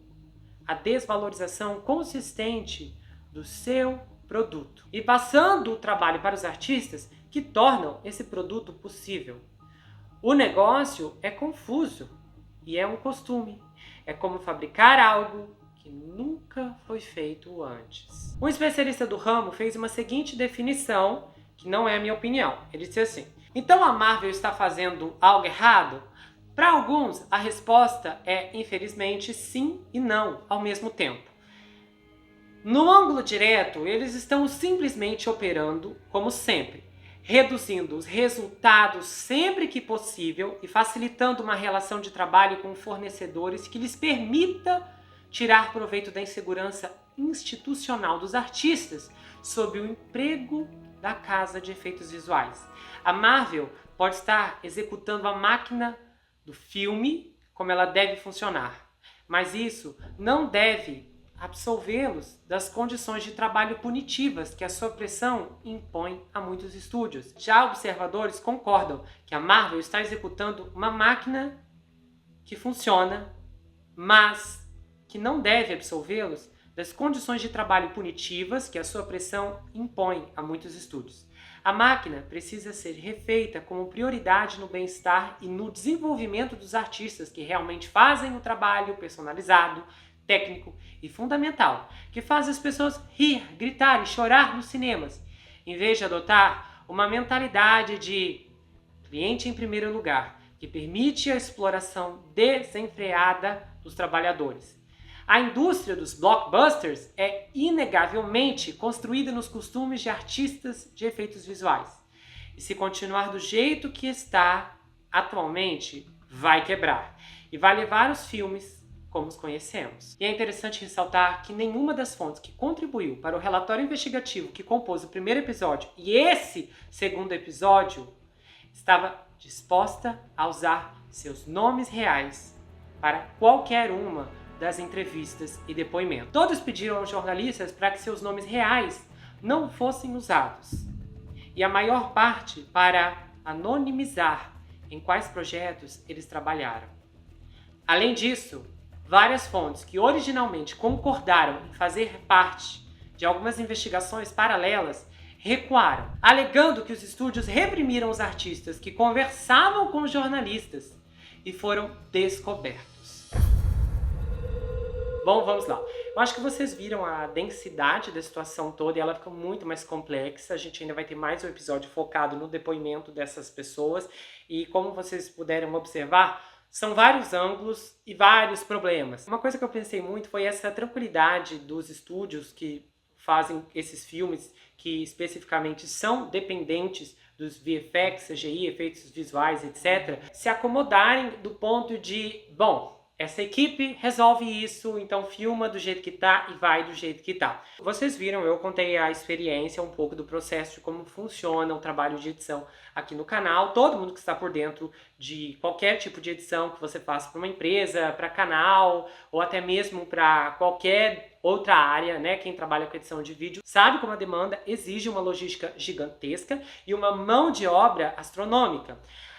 a desvalorização consistente do seu produto e passando o trabalho para os artistas que tornam esse produto possível. O negócio é confuso e é um costume. É como fabricar algo que nunca foi feito antes. Um especialista do ramo fez uma seguinte definição, que não é a minha opinião. Ele disse assim: então a Marvel está fazendo algo errado? Para alguns, a resposta é, infelizmente, sim e não ao mesmo tempo. No ângulo direto, eles estão simplesmente operando como sempre, reduzindo os resultados sempre que possível e facilitando uma relação de trabalho com fornecedores que lhes permita tirar proveito da insegurança institucional dos artistas sob o emprego da casa de efeitos visuais. A Marvel pode estar executando a máquina do filme como ela deve funcionar, mas isso não deve absolvê-los das condições de trabalho punitivas que a sua pressão impõe a muitos estúdios. Já observadores concordam que a Marvel está executando uma máquina que funciona, mas que não deve absolvê-los das condições de trabalho punitivas que a sua pressão impõe a muitos estúdios. A máquina precisa ser refeita como prioridade no bem-estar e no desenvolvimento dos artistas que realmente fazem o trabalho personalizado, técnico e fundamental, que faz as pessoas rir, gritar e chorar nos cinemas, em vez de adotar uma mentalidade de cliente em primeiro lugar, que permite a exploração desenfreada dos trabalhadores. A indústria dos blockbusters é inegavelmente construída nos costumes de artistas de efeitos visuais. E se continuar do jeito que está atualmente, vai quebrar. E vai levar os filmes como os conhecemos. E é interessante ressaltar que nenhuma das fontes que contribuiu para o relatório investigativo que compôs o primeiro episódio e esse segundo episódio estava disposta a usar seus nomes reais para qualquer uma das entrevistas e depoimentos. Todos pediram aos jornalistas para que seus nomes reais não fossem usados. E a maior parte para anonimizar em quais projetos eles trabalharam. Além disso, várias fontes que originalmente concordaram em fazer parte de algumas investigações paralelas recuaram, alegando que os estúdios reprimiram os artistas que conversavam com os jornalistas e foram descobertos. Bom, vamos lá. Eu acho que vocês viram a densidade da situação toda e ela fica muito mais complexa. A gente ainda vai ter mais um episódio focado no depoimento dessas pessoas e, como vocês puderam observar, são vários ângulos e vários problemas. Uma coisa que eu pensei muito foi essa tranquilidade dos estúdios que fazem esses filmes, que especificamente são dependentes dos VFX, CGI, efeitos visuais, etc., se acomodarem do ponto de, bom, essa equipe resolve isso, então filma do jeito que tá e vai do jeito que tá. Vocês viram, eu contei a experiência, um pouco do processo de como funciona o trabalho de edição aqui no canal. Todo mundo que está por dentro de qualquer tipo de edição que você faça para uma empresa, para canal, ou até mesmo para qualquer outra área, né? Quem trabalha com edição de vídeo sabe como a demanda exige uma logística gigantesca e uma mão de obra astronômica.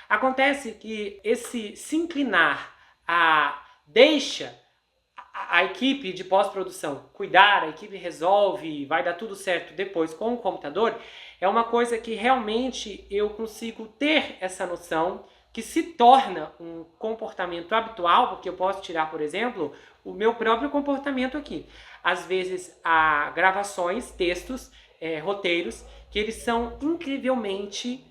Acontece que esse se inclinar deixa a equipe de pós-produção cuidar, a equipe resolve, vai dar tudo certo depois com o computador, é uma coisa que realmente eu consigo ter essa noção que se torna um comportamento habitual, porque eu posso tirar, por exemplo, o meu próprio comportamento aqui. Às vezes há gravações, textos, roteiros, que eles são incrivelmente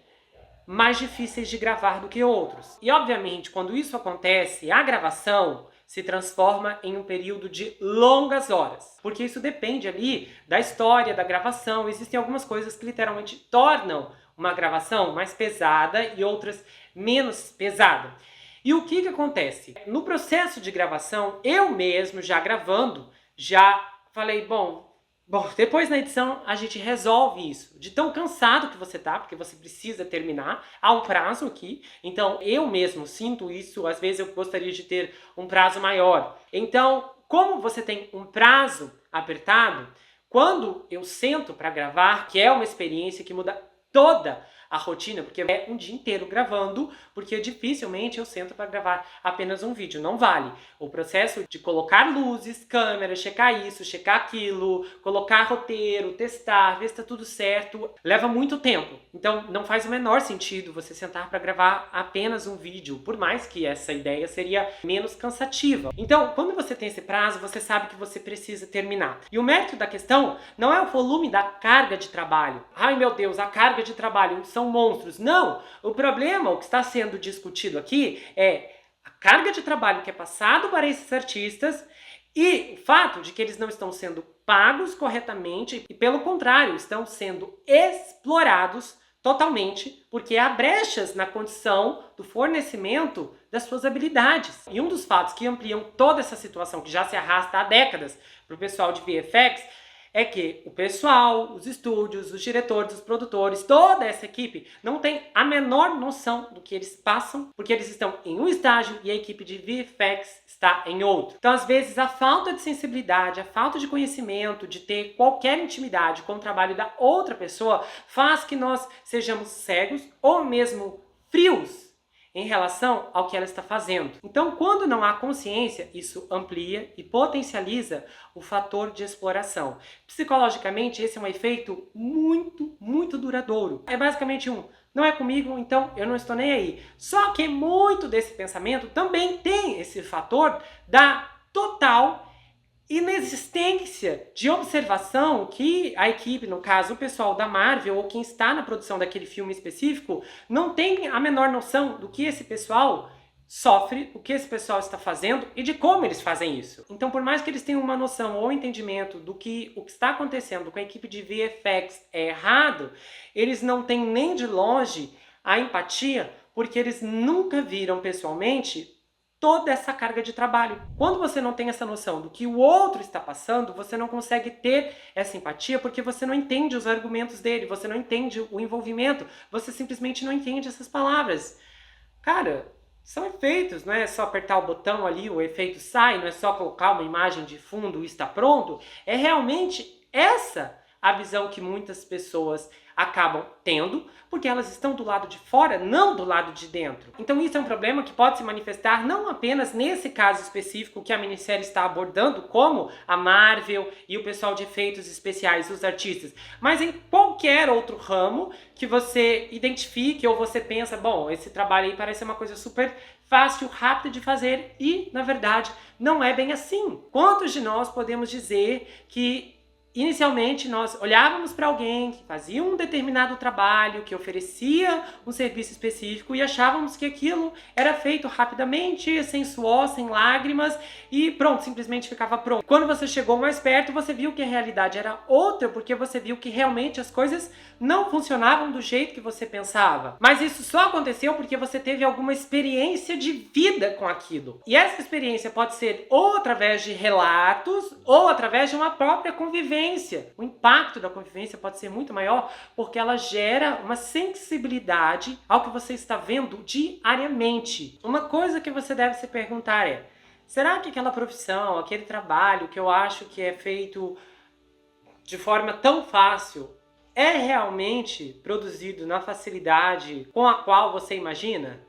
mais difíceis de gravar do que outros. E obviamente, quando isso acontece, a gravação se transforma em um período de longas horas, porque isso depende ali da história da gravação. Existem algumas coisas que literalmente tornam uma gravação mais pesada e outras menos pesada. E o que acontece? No processo de gravação, eu mesmo, já gravando, já falei, bom, depois na edição a gente resolve isso. De tão cansado que você tá, porque você precisa terminar, há um prazo aqui. Então eu mesmo sinto isso, às vezes eu gostaria de ter um prazo maior. Então, como você tem um prazo apertado, quando eu sento para gravar, que é uma experiência que muda toda a rotina, porque é um dia inteiro gravando, porque dificilmente eu sento para gravar apenas um vídeo, não vale. O processo de colocar luzes, câmera, checar isso, checar aquilo, colocar roteiro, testar, ver se tá tudo certo, leva muito tempo. Então não faz o menor sentido você sentar para gravar apenas um vídeo, por mais que essa ideia seria menos cansativa. Então, quando você tem esse prazo, você sabe que você precisa terminar. E o mérito da questão não é o volume da carga de trabalho. Ai meu Deus, a carga de trabalho são monstros. Não! O problema, o que está sendo discutido aqui é a carga de trabalho que é passado para esses artistas e o fato de que eles não estão sendo pagos corretamente e, pelo contrário, estão sendo explorados totalmente porque há brechas na condição do fornecimento das suas habilidades. E um dos fatos que ampliam toda essa situação, que já se arrasta há décadas para o pessoal de VFX, é que o pessoal, os estúdios, os diretores, os produtores, toda essa equipe não tem a menor noção do que eles passam, porque eles estão em um estágio e a equipe de VFX está em outro. Então, às vezes, a falta de sensibilidade, a falta de conhecimento, de ter qualquer intimidade com o trabalho da outra pessoa, faz que nós sejamos cegos ou mesmo frios em relação ao que ela está fazendo. Então, quando não há consciência, isso amplia e potencializa o fator de exploração. Psicologicamente, esse é um efeito muito, muito duradouro. É basicamente não é comigo, então eu não estou nem aí. Só que muito desse pensamento também tem esse fator da total inexistência de observação que a equipe, no caso o pessoal da Marvel ou quem está na produção daquele filme específico, não tem a menor noção do que esse pessoal sofre, o que esse pessoal está fazendo e de como eles fazem isso. Então, por mais que eles tenham uma noção ou entendimento do que o que está acontecendo com a equipe de VFX é errado, eles não têm nem de longe a empatia, porque eles nunca viram pessoalmente toda essa carga de trabalho. Quando você não tem essa noção do que o outro está passando, você não consegue ter essa empatia porque você não entende os argumentos dele, você não entende o envolvimento, você simplesmente não entende essas palavras. Cara, são efeitos, não é só apertar o botão ali, o efeito sai, não é só colocar uma imagem de fundo e está pronto. É realmente essa a visão que muitas pessoas acabam tendo, porque elas estão do lado de fora, não do lado de dentro. Então isso é um problema que pode se manifestar não apenas nesse caso específico que a minissérie está abordando, como a Marvel e o pessoal de efeitos especiais, os artistas, mas em qualquer outro ramo que você identifique ou você pensa, bom, esse trabalho aí parece uma coisa super fácil, rápido de fazer e, na verdade, não é bem assim. Quantos de nós podemos dizer que inicialmente, nós olhávamos para alguém que fazia um determinado trabalho, que oferecia um serviço específico e achávamos que aquilo era feito rapidamente, sem suor, sem lágrimas e pronto, simplesmente ficava pronto. Quando você chegou mais perto, você viu que a realidade era outra, porque você viu que realmente as coisas não funcionavam do jeito que você pensava. Mas isso só aconteceu porque você teve alguma experiência de vida com aquilo. E essa experiência pode ser ou através de relatos ou através de uma própria convivência. O impacto da convivência pode ser muito maior porque ela gera uma sensibilidade ao que você está vendo diariamente. Uma coisa que você deve se perguntar é: será que aquela profissão, aquele trabalho que eu acho que é feito de forma tão fácil, é realmente produzido na facilidade com a qual você imagina?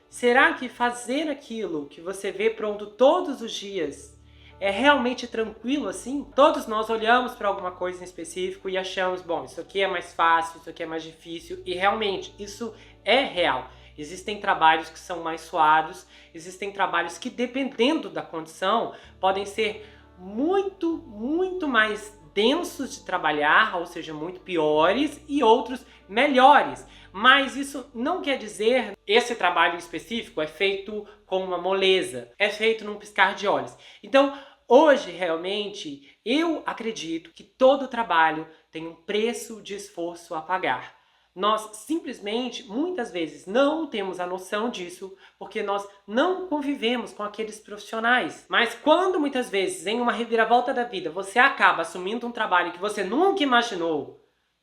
Será que fazer aquilo que você vê pronto todos os dias é realmente tranquilo assim? Todos nós olhamos para alguma coisa em específico e achamos, bom, isso aqui é mais fácil, isso aqui é mais difícil, e realmente isso é real. Existem trabalhos que são mais suados, existem trabalhos que, dependendo da condição, podem ser muito mais densos de trabalhar, ou seja, muito piores, e outros melhores. Mas isso não quer dizer que esse trabalho específico é feito com uma moleza, é feito num piscar de olhos. Então, hoje, realmente, eu acredito que todo trabalho tem um preço de esforço a pagar. Nós simplesmente, muitas vezes, não temos a noção disso porque nós não convivemos com aqueles profissionais. Mas quando muitas vezes, em uma reviravolta da vida, você acaba assumindo um trabalho que você nunca imaginou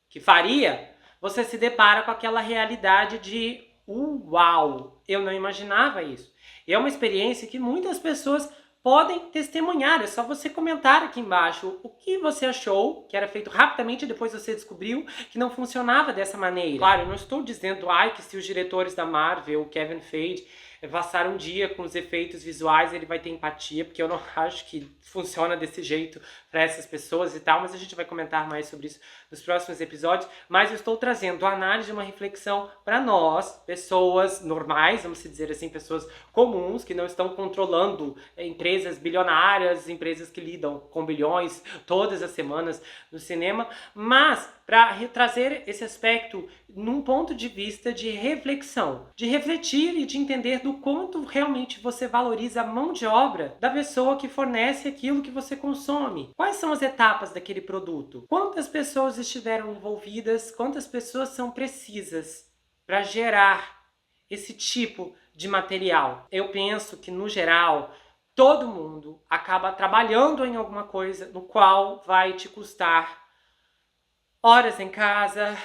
que faria, você se depara com aquela realidade de uau, eu não imaginava isso. E é uma experiência que muitas pessoas podem testemunhar. É só você comentar aqui embaixo o que você achou, que era feito rapidamente e depois você descobriu que não funcionava dessa maneira. Claro, eu não estou dizendo que se os diretores da Marvel, o Kevin Feige, passar um dia com os efeitos visuais, ele vai ter empatia, porque eu não acho que funciona desse jeito para essas pessoas e tal, mas a gente vai comentar mais sobre isso nos próximos episódios. Mas eu estou trazendo a análise, uma reflexão para nós, pessoas normais, vamos dizer assim, pessoas comuns, que não estão controlando empresas bilionárias, empresas que lidam com bilhões todas as semanas no cinema, mas para trazer esse aspecto num ponto de vista de reflexão, de refletir e de entender do quanto realmente você valoriza a mão de obra da pessoa que fornece aquilo que você consome. Quais são as etapas daquele produto? Quantas pessoas estiveram envolvidas? Quantas pessoas são precisas para gerar esse tipo de material? Eu penso que, no geral, todo mundo acaba trabalhando em alguma coisa no qual vai te custar horas em casa,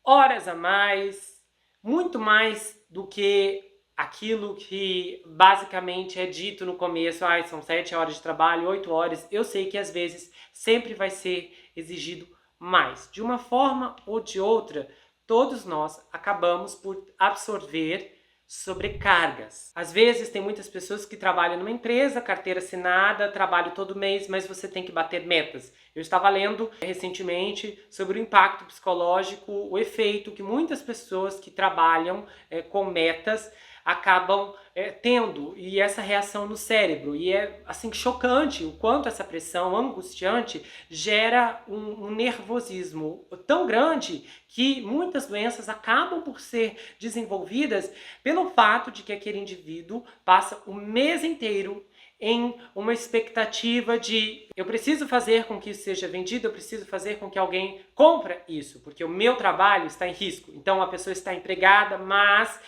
horas a mais, muito mais do que aquilo que basicamente é dito no começo, são 7 horas de trabalho, 8 horas. Eu sei que às vezes sempre vai ser exigido mais. De uma forma ou de outra, todos nós acabamos por absorver sobrecargas. Às vezes tem muitas pessoas que trabalham numa empresa, carteira assinada, trabalho todo mês, mas você tem que bater metas. Eu estava lendo recentemente sobre o impacto psicológico, o efeito que muitas pessoas que trabalham com metas acabam tendo, e essa reação no cérebro. E é assim chocante o quanto essa pressão angustiante gera um nervosismo tão grande que muitas doenças acabam por ser desenvolvidas pelo fato de que aquele indivíduo passa o mês inteiro em uma expectativa de eu preciso fazer com que isso seja vendido, eu preciso fazer com que alguém compre isso, porque o meu trabalho está em risco. Então a pessoa está empregada, mas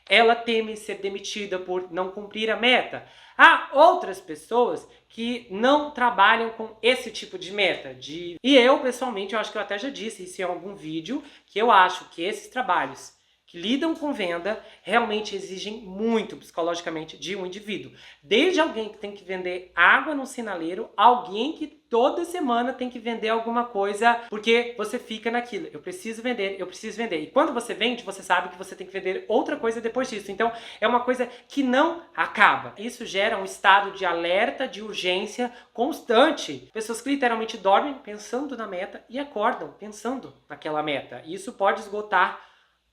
ela teme ser demitida por não cumprir a meta. Há outras pessoas que não trabalham com esse tipo de meta. E eu, pessoalmente, eu acho que eu até já disse isso em algum vídeo, que eu acho que esses trabalhos que lidam com venda realmente exigem muito psicologicamente de um indivíduo. Desde alguém que tem que vender água no sinaleiro, alguém que toda semana tem que vender alguma coisa, porque você fica naquilo, eu preciso vender, eu preciso vender. E quando você vende, você sabe que você tem que vender outra coisa depois disso. Então, é uma coisa que não acaba. Isso gera um estado de alerta, de urgência constante. Pessoas que literalmente dormem pensando na meta e acordam pensando naquela meta. E isso pode esgotar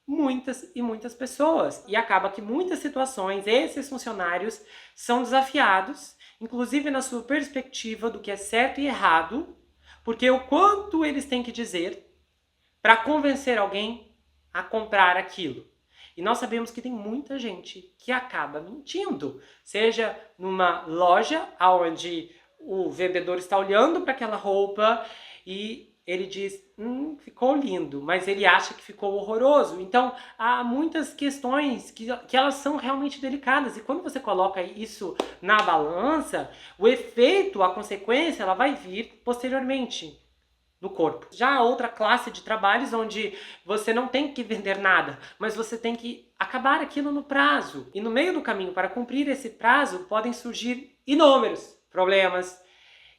muitas e muitas pessoas. E acaba que muitas situações, esses funcionários são desafiados, inclusive na sua perspectiva do que é certo e errado, porque o quanto eles têm que dizer para convencer alguém a comprar aquilo. E nós sabemos que tem muita gente que acaba mentindo, seja numa loja onde o vendedor está olhando para aquela roupa e ele diz, ficou lindo, mas ele acha que ficou horroroso. Então, há muitas questões que elas são realmente delicadas. E quando você coloca isso na balança, o efeito, a consequência, ela vai vir posteriormente no corpo. Já há outra classe de trabalhos onde você não tem que vender nada, mas você tem que acabar aquilo no prazo. E no meio do caminho, para cumprir esse prazo, podem surgir inúmeros problemas,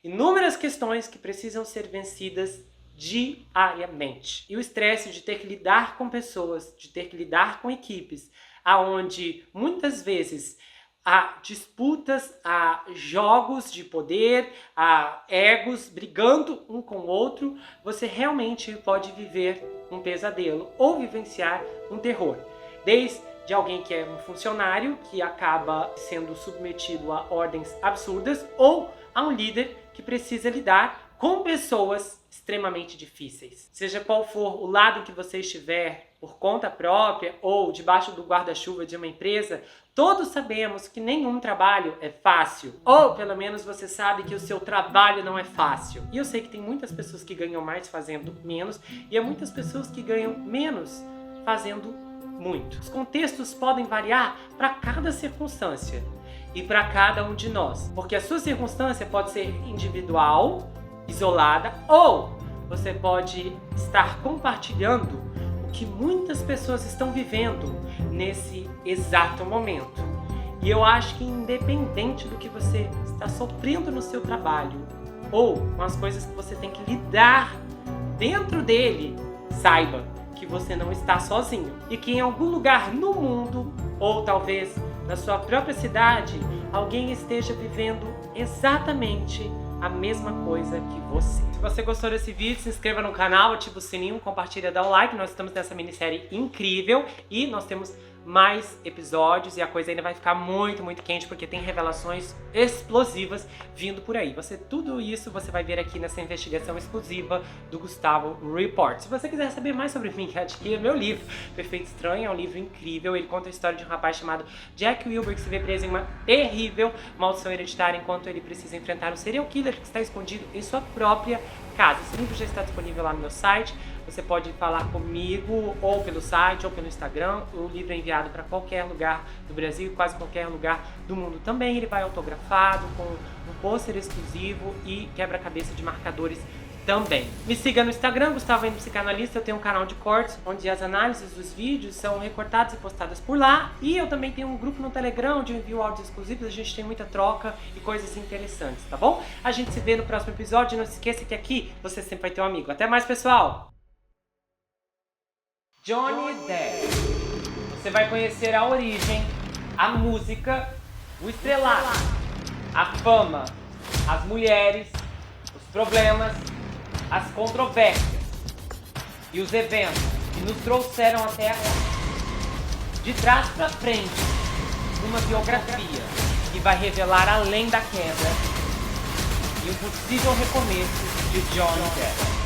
inúmeras questões que precisam ser vencidas diariamente. E o estresse de ter que lidar com pessoas, de ter que lidar com equipes, aonde muitas vezes há disputas, há jogos de poder, há egos brigando um com o outro, você realmente pode viver um pesadelo ou vivenciar um terror. Desde alguém que é um funcionário que acaba sendo submetido a ordens absurdas ou a um líder que precisa lidar com pessoas extremamente difíceis. Seja qual for o lado em que você estiver, por conta própria ou debaixo do guarda-chuva de uma empresa, todos sabemos que nenhum trabalho é fácil. Ou pelo menos você sabe que o seu trabalho não é fácil. E eu sei que tem muitas pessoas que ganham mais fazendo menos e há muitas pessoas que ganham menos fazendo muito. Os contextos podem variar para cada circunstância e para cada um de nós, porque a sua circunstância pode ser individual, isolada, ou você pode estar compartilhando o que muitas pessoas estão vivendo nesse exato momento. E eu acho que independente do que você está sofrendo no seu trabalho ou com as coisas que você tem que lidar dentro dele, saiba que você não está sozinho e que em algum lugar no mundo, ou talvez na sua própria cidade, alguém esteja vivendo exatamente a mesma coisa que você. Se você gostou desse vídeo, se inscreva no canal, ativa o sininho, compartilha, dá um like. Nós estamos nessa minissérie incrível e nós temos mais episódios e a coisa ainda vai ficar muito, muito quente porque tem revelações explosivas vindo por aí. Tudo isso você vai ver aqui nessa investigação exclusiva do Gustavo Report. Se você quiser saber mais sobre mim, adquira meu livro, Perfeito Estranho. É um livro incrível. Ele conta a história de um rapaz chamado Jack Wilber que se vê preso em uma terrível maldição hereditária enquanto ele precisa enfrentar um serial killer que está escondido em sua própria casa. Esse livro já está disponível lá no meu site. Você pode falar comigo ou pelo site ou pelo Instagram. O livro é enviado para qualquer lugar do Brasil e quase qualquer lugar do mundo também. Ele vai autografado com um pôster exclusivo e quebra-cabeça de marcadores também. Me siga no Instagram, Gustavo N Psicanalista. Eu tenho um canal de cortes onde as análises dos vídeos são recortadas e postadas por lá. E eu também tenho um grupo no Telegram onde eu envio áudios exclusivos. A gente tem muita troca e coisas interessantes, tá bom? A gente se vê no próximo episódio. Não se esqueça que aqui você sempre vai ter um amigo. Até mais, pessoal! Johnny Depp. Você vai conhecer a origem, a música, o estrelato, a fama, as mulheres, os problemas, as controvérsias e os eventos que nos trouxeram até agora. De trás para frente, uma biografia que vai revelar além da queda e um possível recomeço de Johnny Depp.